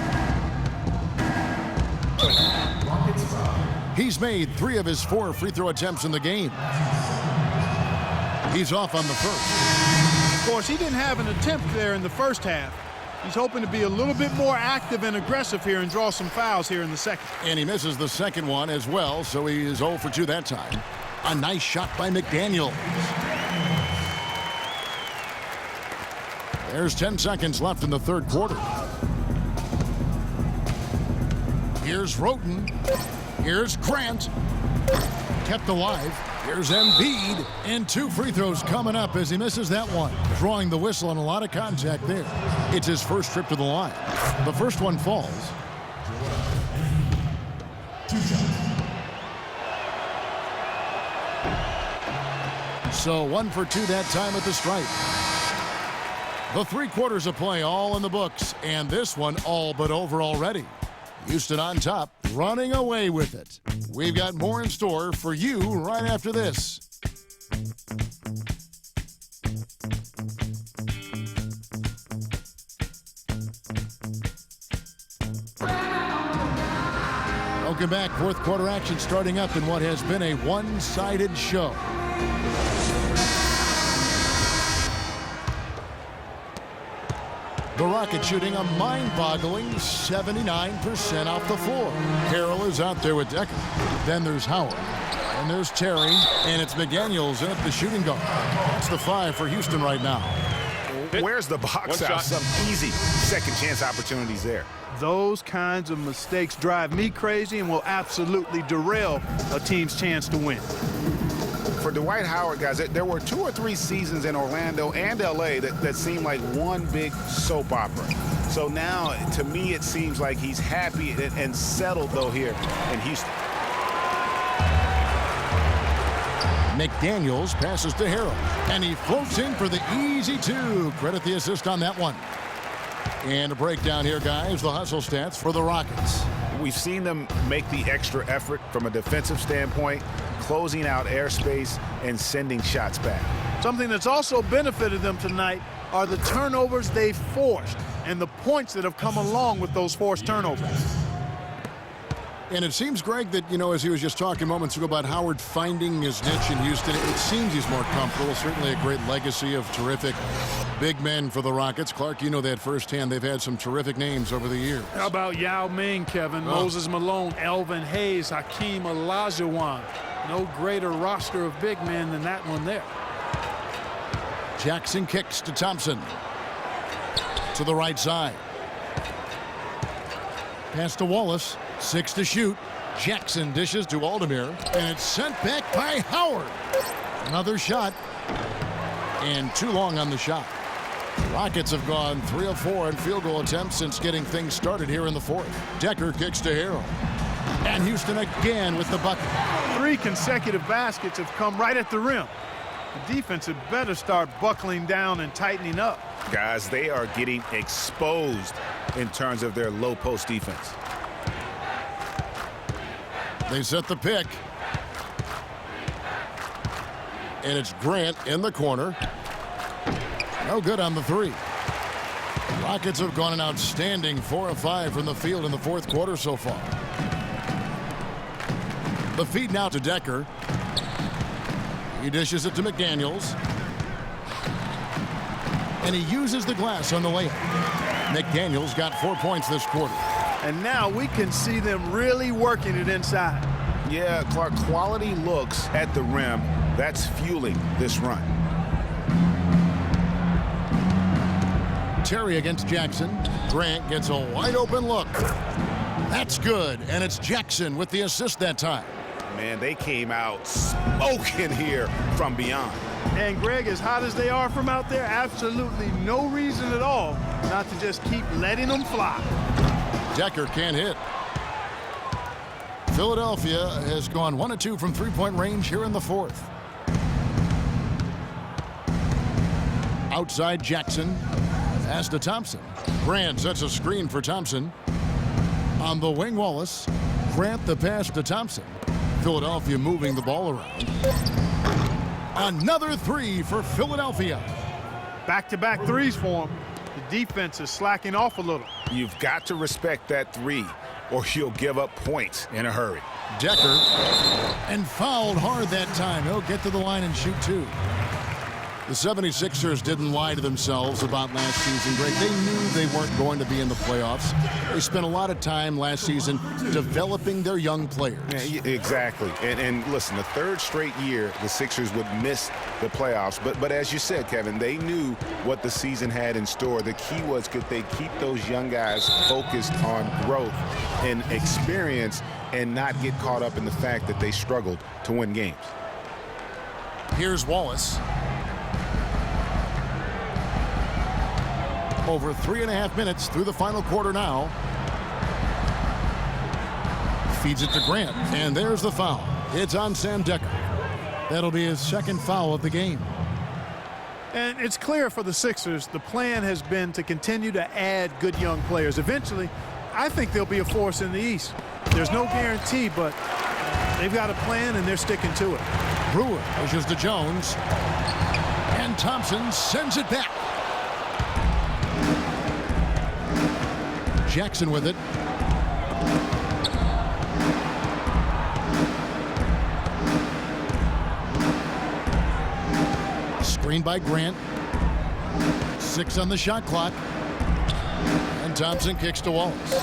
He's made 3 of his 4 free throw attempts in the game. He's off on the first. Of course, he didn't have an attempt there in the first half. He's hoping to be a little bit more active and aggressive here and draw some fouls here in the second. And he misses the second one as well, so he is 0 for 2 that time. A nice shot by McDaniels. There's 10 seconds left in the third quarter. Here's Roten. Here's Grant. Kept alive. Here's Embiid. And 2 free throws coming up as he misses that one. Drawing the whistle on a lot of contact there. It's his first trip to the line. The first one falls. So 1 for 2 that time at the stripe. The 3 quarters of play all in the books, and this one all but over already. Houston on top, running away with it. We've got more in store for you right after this. Welcome back. Fourth quarter action starting up in what has been a one-sided show. The Rockets shooting a mind-boggling 79% off the floor. Carroll is out there with Decker. Then there's Howard. And there's Terry. And it's McDaniels in at the shooting guard. It's the 5 for Houston right now. Where's the box out? Some easy second chance opportunities there. Those kinds of mistakes drive me crazy and will absolutely derail a team's chance to win. For Dwight Howard, guys, there were 2 or 3 seasons in Orlando and LA that seemed like one big soap opera. So now, to me, it seems like he's happy and settled, though, here in Houston. McDaniels passes to Harrell, and he floats in for the easy 2. Credit the assist on that one. And a breakdown here, guys, the hustle stats for the Rockets. We've seen them make the extra effort from a defensive standpoint, closing out airspace and sending shots back. Something that's also benefited them tonight are the turnovers they've forced and the points that have come along with those forced turnovers. And it seems, Greg, that, you know, as he was just talking moments ago about Howard finding his niche in Houston, it seems he's more comfortable. Certainly a great legacy of terrific big men for the Rockets. Clark, you know that firsthand. They've had some terrific names over the years. How about Yao Ming, Kevin, Moses Malone, Elvin Hayes, Hakeem Olajuwon. No greater roster of big men than that one there. Jackson kicks to Thompson. To the right side. Pass to Wallace. 6 to shoot. Jackson dishes to Aldemir. And it's sent back by Howard. Another shot. And too long on the shot. Rockets have gone 3 of 4 in field goal attempts since getting things started here in the fourth. Decker kicks to Harrell. And Houston again with the bucket. 3 consecutive baskets have come right at the rim. The defense had better start buckling down and tightening up. Guys, they are getting exposed in terms of their low post defense. They set the pick. And it's Grant in the corner. No good on the 3. Rockets have gone an outstanding 4 of 5 from the field in the fourth quarter so far. The feed now to Decker. He dishes it to McDaniels. And he uses the glass on the layup. McDaniels got 4 points this quarter. And now we can see them really working it inside. Yeah, Clark, quality looks at the rim. That's fueling this run. Terry against Jackson. Grant gets a wide open look. That's good. And it's Jackson with the assist that time. Man, they came out smoking here from beyond. And Greg, as hot as they are from out there, absolutely no reason at all not to just keep letting them fly. Decker can't hit. Philadelphia has gone 1 of 2 from three-point range here in the fourth. Outside Jackson. Pass to Thompson. Grant sets a screen for Thompson. On the wing, Wallace. Grant the pass to Thompson. Philadelphia moving the ball around. Another three for Philadelphia. Back-to-back threes for him. The defense is slacking off a little. You've got to respect that three, or you'll give up points in a hurry. Decker, and fouled hard that time. He'll get to the line and shoot two. The 76ers didn't lie to themselves about last season, Greg. They knew they weren't going to be in the playoffs. They spent a lot of time last season developing their young players. Yeah, exactly. And listen, the third straight year the Sixers would miss the playoffs. But as you said, Kevin, they knew what the season had in store. The key was, could they keep those young guys focused on growth and experience and not get caught up in the fact that they struggled to win games. Here's Wallace. Over 3.5 minutes through the final quarter now. Feeds it to Grant, and there's the foul. It's on Sam Decker. That'll be his second foul of the game. And it's clear for the Sixers, the plan has been to continue to add good young players. Eventually, I think they'll be a force in the East. There's no guarantee, but they've got a plan, and they're sticking to it. Brewer pushes to Jones, and Thompson sends it back. Jackson with it. Screened by Grant. 6 on the shot clock. And Thompson kicks to Wallace.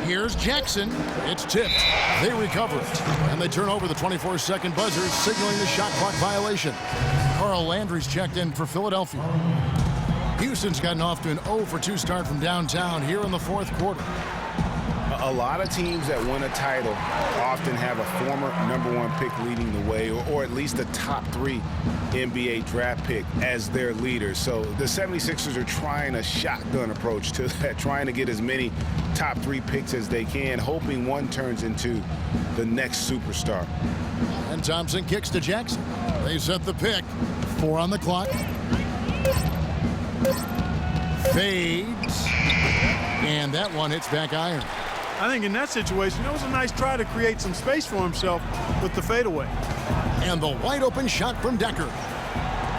Here's Jackson. It's tipped. They recover it. And they turn over the 24-second buzzer, signaling the shot clock violation. Carl Landry's checked in for Philadelphia. Houston's gotten off to an 0-for-2 start from downtown here in the fourth quarter. A lot of teams that win a title often have a former #1 pick leading the way, or at least a top 3 NBA draft pick as their leader. So the 76ers are trying a shotgun approach to that, trying to get as many top 3 picks as they can, hoping one turns into the next superstar. And Thompson kicks to Jackson. They set the pick. 4 on the clock. Fades. And that one hits back iron. I think in that situation, it was a nice try to create some space for himself with the fadeaway. And the wide open shot from Decker.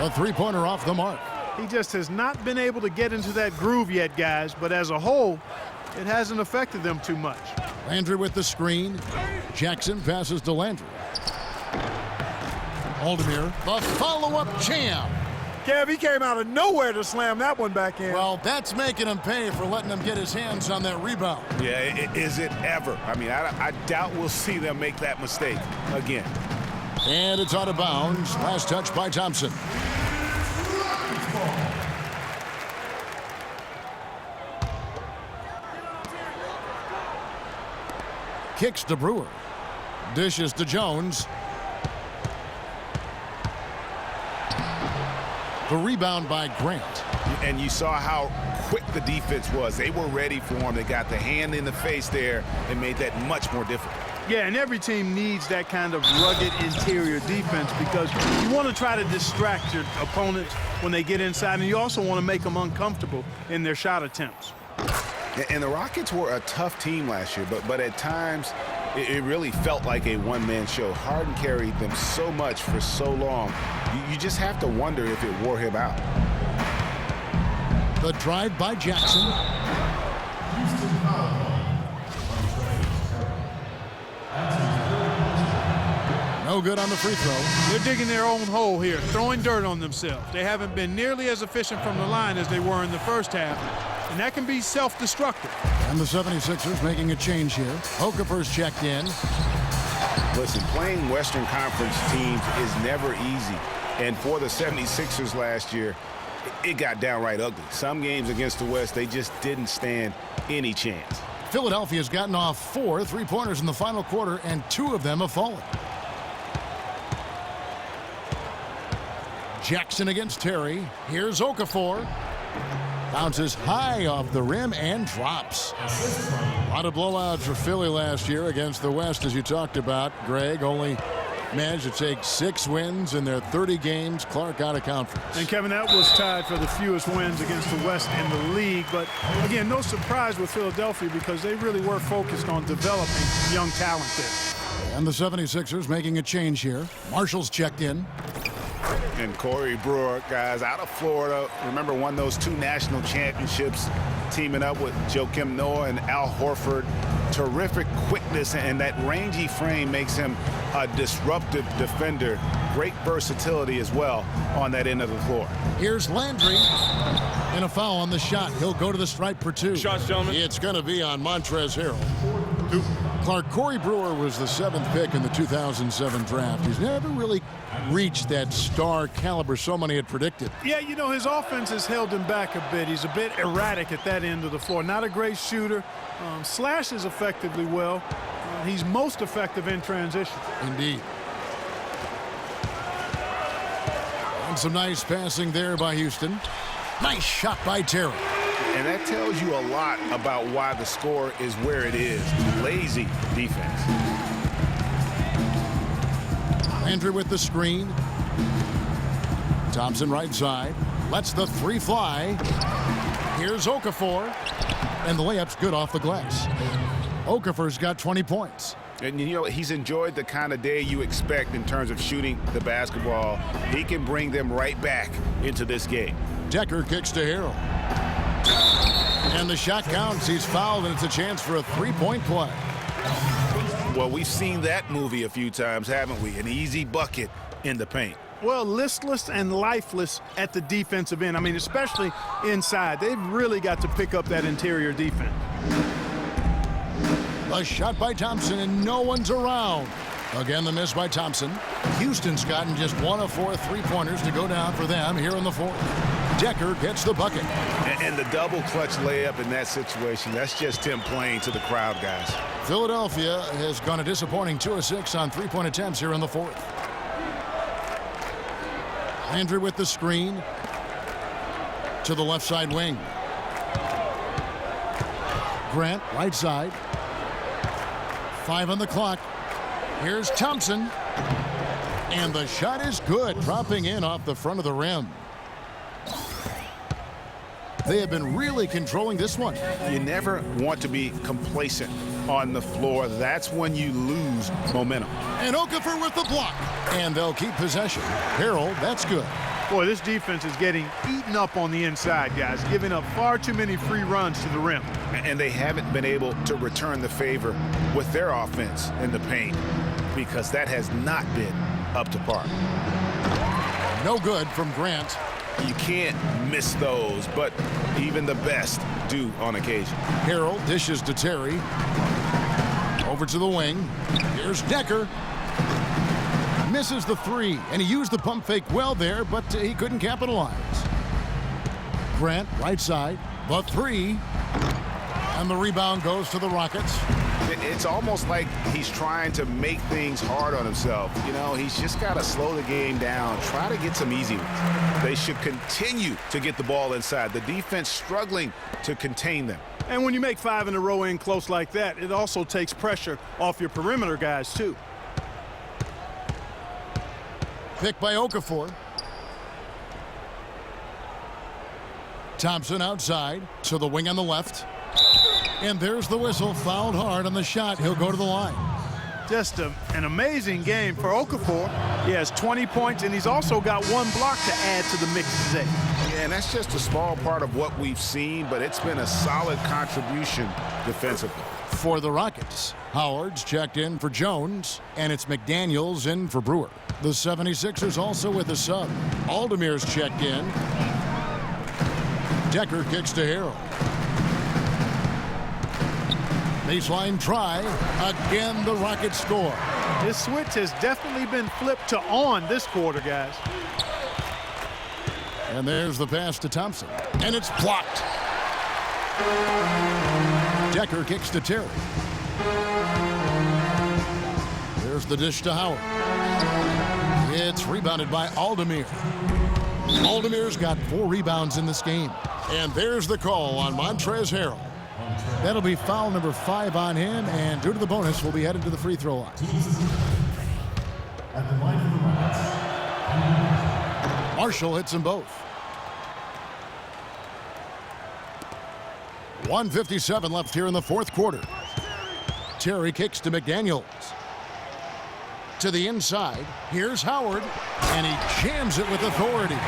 A three-pointer off the mark. He just has not been able to get into that groove yet, guys, but as a whole, it hasn't affected them too much. Landry with the screen. Jackson passes to Landry. Aldemir, the follow-up jam. Kev, he came out of nowhere to slam that one back in. Well, that's making him pay for letting him get his hands on that rebound. Yeah, is it ever? I mean, I doubt we'll see them make that mistake again. And it's out of bounds. Last touch by Thompson. Kicks to Brewer. Dishes to Jones. The rebound by Grant. And you saw how quick the defense was. They were ready for him. They got the hand in the face there and made that much more difficult. Yeah, and every team needs that kind of rugged interior defense because you want to try to distract your opponents when they get inside, and you also want to make them uncomfortable in their shot attempts. And the Rockets were a tough team last year, but at times it really felt like a one-man show. Harden carried them so much for so long. You just have to wonder if it wore him out. The drive by Jackson. No good on the free throw. They're digging their own hole here, throwing dirt on themselves. They haven't been nearly as efficient from the line as they were in the first half, and that can be self-destructive. And the 76ers making a change here. Okafor's checked in. Listen, playing Western Conference teams is never easy. And for the 76ers last year, it got downright ugly. Some games against the West, they just didn't stand any chance. Philadelphia's gotten off 4 3-pointers in the final quarter, and 2 of them have fallen. Jackson against Terry. Here's Okafor. Bounces high off the rim and drops. A lot of blowouts for Philly last year against the West, as you talked about, Greg. Only managed to take 6 wins in their 30 games. Clark out of conference. And Kevin, that was tied for the fewest wins against the West in the league. But again, no surprise with Philadelphia because they really were focused on developing young talent there. And the 76ers making a change here. Marshall's checked in. And Corey Brewer, guys, out of Florida. Remember, won those 2 national championships, teaming up with Joakim Noah and Al Horford. Terrific quickness, and that rangy frame makes him a disruptive defender. Great versatility as well on that end of the floor. Here's Landry. And a foul on the shot. He'll go to the stripe for 2. Shots, gentlemen. It's going to be on Montrezl Harrell. Clark, Corey Brewer was the 7th pick in the 2007 draft. He's never really reached that star caliber so many had predicted. Yeah, you know, his offense has held him back a bit. He's a bit erratic at that end of the floor. Not a great shooter. Slashes effectively well. He's most effective in transition. Indeed. And some nice passing there by Houston. Nice shot by Terry. And that tells you a lot about why the score is where it is. Lazy defense. Landry with the screen. Thompson right side. Lets the 3 fly. Here's Okafor. And the layup's good off the glass. Okafor's got 20 points. And, you know, he's enjoyed the kind of day you expect in terms of shooting the basketball. He can bring them right back into this game. Decker kicks to Harrell. And the shot counts. He's fouled, and it's a chance for a 3-point play. Well, we've seen that movie a few times, haven't we? An easy bucket in the paint. Well, listless and lifeless at the defensive end. I mean, especially inside. They've really got to pick up that interior defense. A shot by Thompson, and no one's around. Again, the miss by Thompson. Houston's gotten just 1 of 4 3-pointers to go down for them here in the 4th. Decker gets the bucket. And the double clutch layup in that situation, that's just him playing to the crowd, guys. Philadelphia has gone a disappointing 2 of 6 on 3-point attempts here in the 4th. Landry with the screen to the left side wing. Grant, right side. 5 on the clock. Here's Thompson. And the shot is good, dropping in off the front of the rim. They have been really controlling this one. You never want to be complacent on the floor. That's when you lose momentum. And Okafor with the block. And they'll keep possession. Harrell, that's good. Boy, this defense is getting eaten up on the inside, guys, giving up far too many free runs to the rim. And they haven't been able to return the favor with their offense in the paint because that has not been up to par. No good from Grant. You can't miss those, but even the best do on occasion. Harrell dishes to Terry. Over to the wing. Here's Decker. Misses the 3, and he used the pump fake well there, but he couldn't capitalize. Grant, right side, the 3. And the rebound goes to the Rockets. It's almost like he's trying to make things hard on himself. You know, he's just got to slow the game down, try to get some easy ones. They should continue to get the ball inside. The defense struggling to contain them. And when you make 5 in a row in close like that, it also takes pressure off your perimeter guys, too. Pick by Okafor. Thompson outside to the wing on the left. And there's the whistle. Fouled hard on the shot. He'll go to the line. Just an amazing game for Okafor. He has 20 points, and he's also got 1 block to add to the mix today. Yeah, and that's just a small part of what we've seen, but it's been a solid contribution defensively. For the Rockets, Howard's checked in for Jones, and it's McDaniels in for Brewer. The 76ers also with a sub. Aldemir's checked in. Decker kicks to Harrell. Baseline try. Again, the Rockets score. This switch has definitely been flipped to on this quarter, guys. And there's the pass to Thompson. And it's blocked. Decker kicks to Terry. There's the dish to Howard. It's rebounded by Aldemir. Aldemir's got 4 rebounds in this game. And there's the call on Montrezl Harrell. That'll be foul number 5 on him, and due to the bonus, we'll be headed to the free throw line. At the line for the Rockets, Marshall hits them both. 1:57 left here in the fourth quarter. Terry kicks to McDaniels. To the inside. Here's Howard, and he jams it with authority.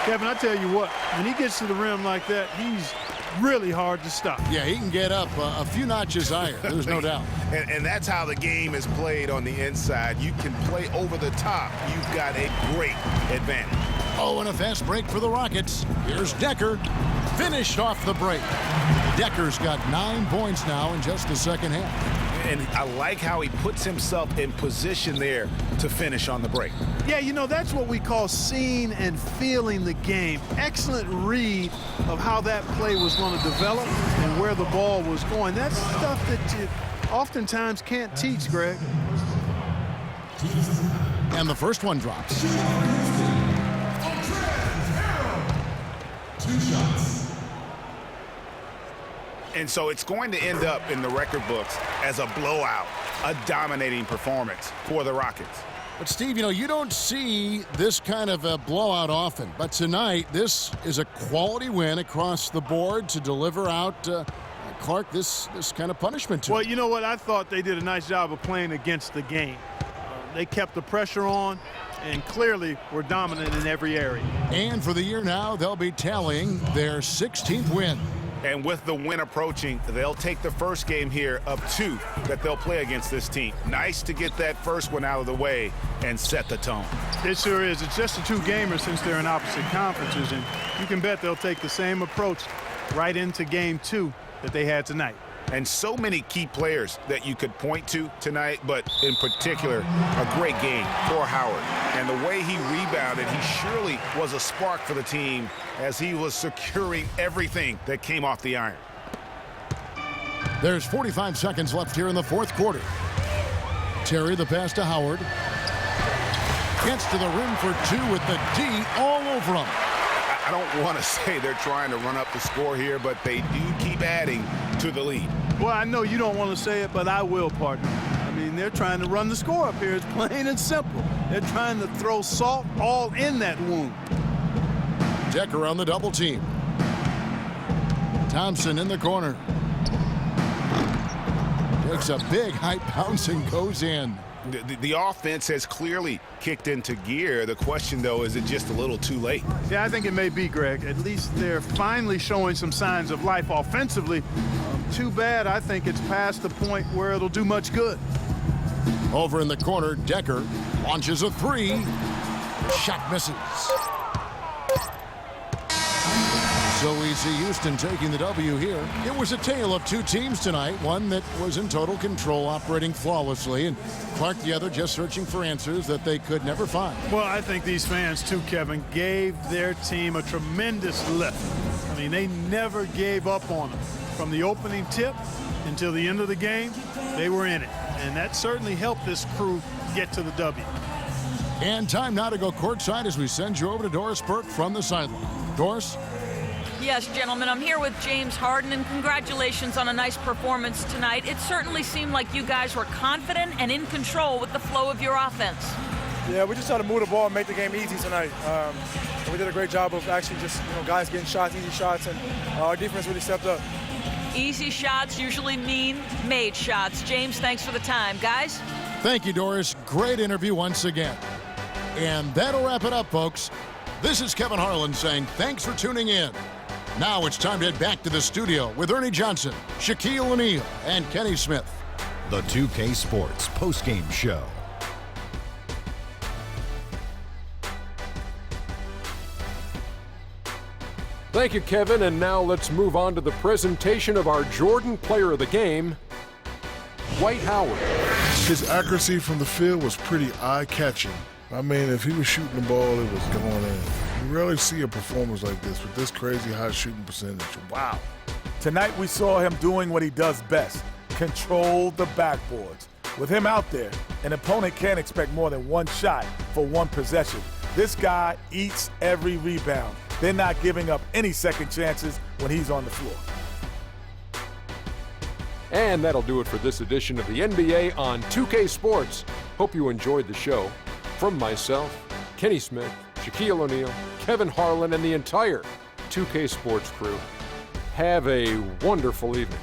Kevin, I tell you what, when he gets to the rim like that, he's really hard to stop. Yeah, he can get up a few notches higher. There's no doubt. And that's how the game is played on the inside. You can play over the top. You've got a great advantage. Oh, and a fast break for the Rockets. Here's Decker. Finished off the break. Decker's got 9 points now in just the second half. And I like how he puts himself in position there to finish on the break. Yeah, you know, that's what we call seeing and feeling the game. Excellent read of how that play was going to develop and where the ball was going. That's stuff that you oftentimes can't teach, Greg. And the first one drops. 2 shots. And so it's going to end up in the record books as a blowout, a dominating performance for the Rockets. But, Steve, you know, you don't see this kind of a blowout often. But tonight, this is a quality win across the board to deliver out, Clark, this kind of punishment to Well, him. you know what? I thought they did a nice job of playing against the game. They kept the pressure on and clearly were dominant in every area. And for the year now, they'll be tallying their 16th win. And with the win approaching, they'll take the first game here of 2 that they'll play against this team. Nice to get that first one out of the way and set the tone. It sure is. It's just a 2-gamer since they're in opposite conferences, and you can bet they'll take the same approach right into game 2 that they had tonight. And so many key players that you could point to tonight, but in particular, a great game for Howard. And the way he rebounded, he surely was a spark for the team as he was securing everything that came off the iron. There's 45 seconds left here in the fourth quarter. Terry, the pass to Howard. Gets to the rim for 2 with the D all over him. I don't want to say they're trying to run up the score here, but they do keep adding to the lead. Well, I know you don't want to say it, but I will, partner. I mean, they're trying to run the score up here. It's plain and simple. They're trying to throw salt all in that wound. Decker on the double team. Thompson in the corner. Takes a big high bounce and goes in. The offense has clearly kicked into gear. The question, though, is it just a little too late? Yeah, I think it may be, Greg. At least they're finally showing some signs of life offensively. Too bad I think it's past the point where it'll do much good. Over in the corner, Decker launches a 3. Shot misses. So easy, Houston taking the W here. It was a tale of 2 teams tonight. One that was in total control, operating flawlessly, and Clark the other just searching for answers that they could never find. Well, I think these fans, too, Kevin, gave their team a tremendous lift. I mean, they never gave up on them. From the opening tip until the end of the game, they were in it. And that certainly helped this crew get to the W. And time now to go courtside as we send you over to Doris Burke from the sideline. Doris? Yes, gentlemen, I'm here with James Harden, and congratulations on a nice performance tonight. It certainly seemed like you guys were confident and in control with the flow of your offense. Yeah, we just tried to move the ball and make the game easy tonight. We did a great job of actually just, guys getting shots, easy shots, and our defense really stepped up. Easy shots usually mean made shots. James, thanks for the time. Guys? Thank you, Doris. Great interview once again. And that'll wrap it up, folks. This is Kevin Harlan saying thanks for tuning in. Now it's time to head back to the studio with Ernie Johnson, Shaquille O'Neal, and Kenny Smith. The 2K Sports postgame show. Thank you, Kevin. And now let's move on to the presentation of our Jordan Player of the Game, Dwight Howard. His accuracy from the field was pretty eye-catching. I mean, if he was shooting the ball, it was going in. You rarely see a performance like this with this crazy high shooting percentage. Wow. Tonight we saw him doing what he does best, control the backboards. With him out there, an opponent can't expect more than 1 shot for 1 possession. This guy eats every rebound. They're not giving up any second chances when he's on the floor. And that'll do it for this edition of the NBA on 2K Sports. Hope you enjoyed the show. from myself, Kenny Smith, Shaquille O'Neal, Kevin Harlan, and the entire 2K Sports crew, have a wonderful evening.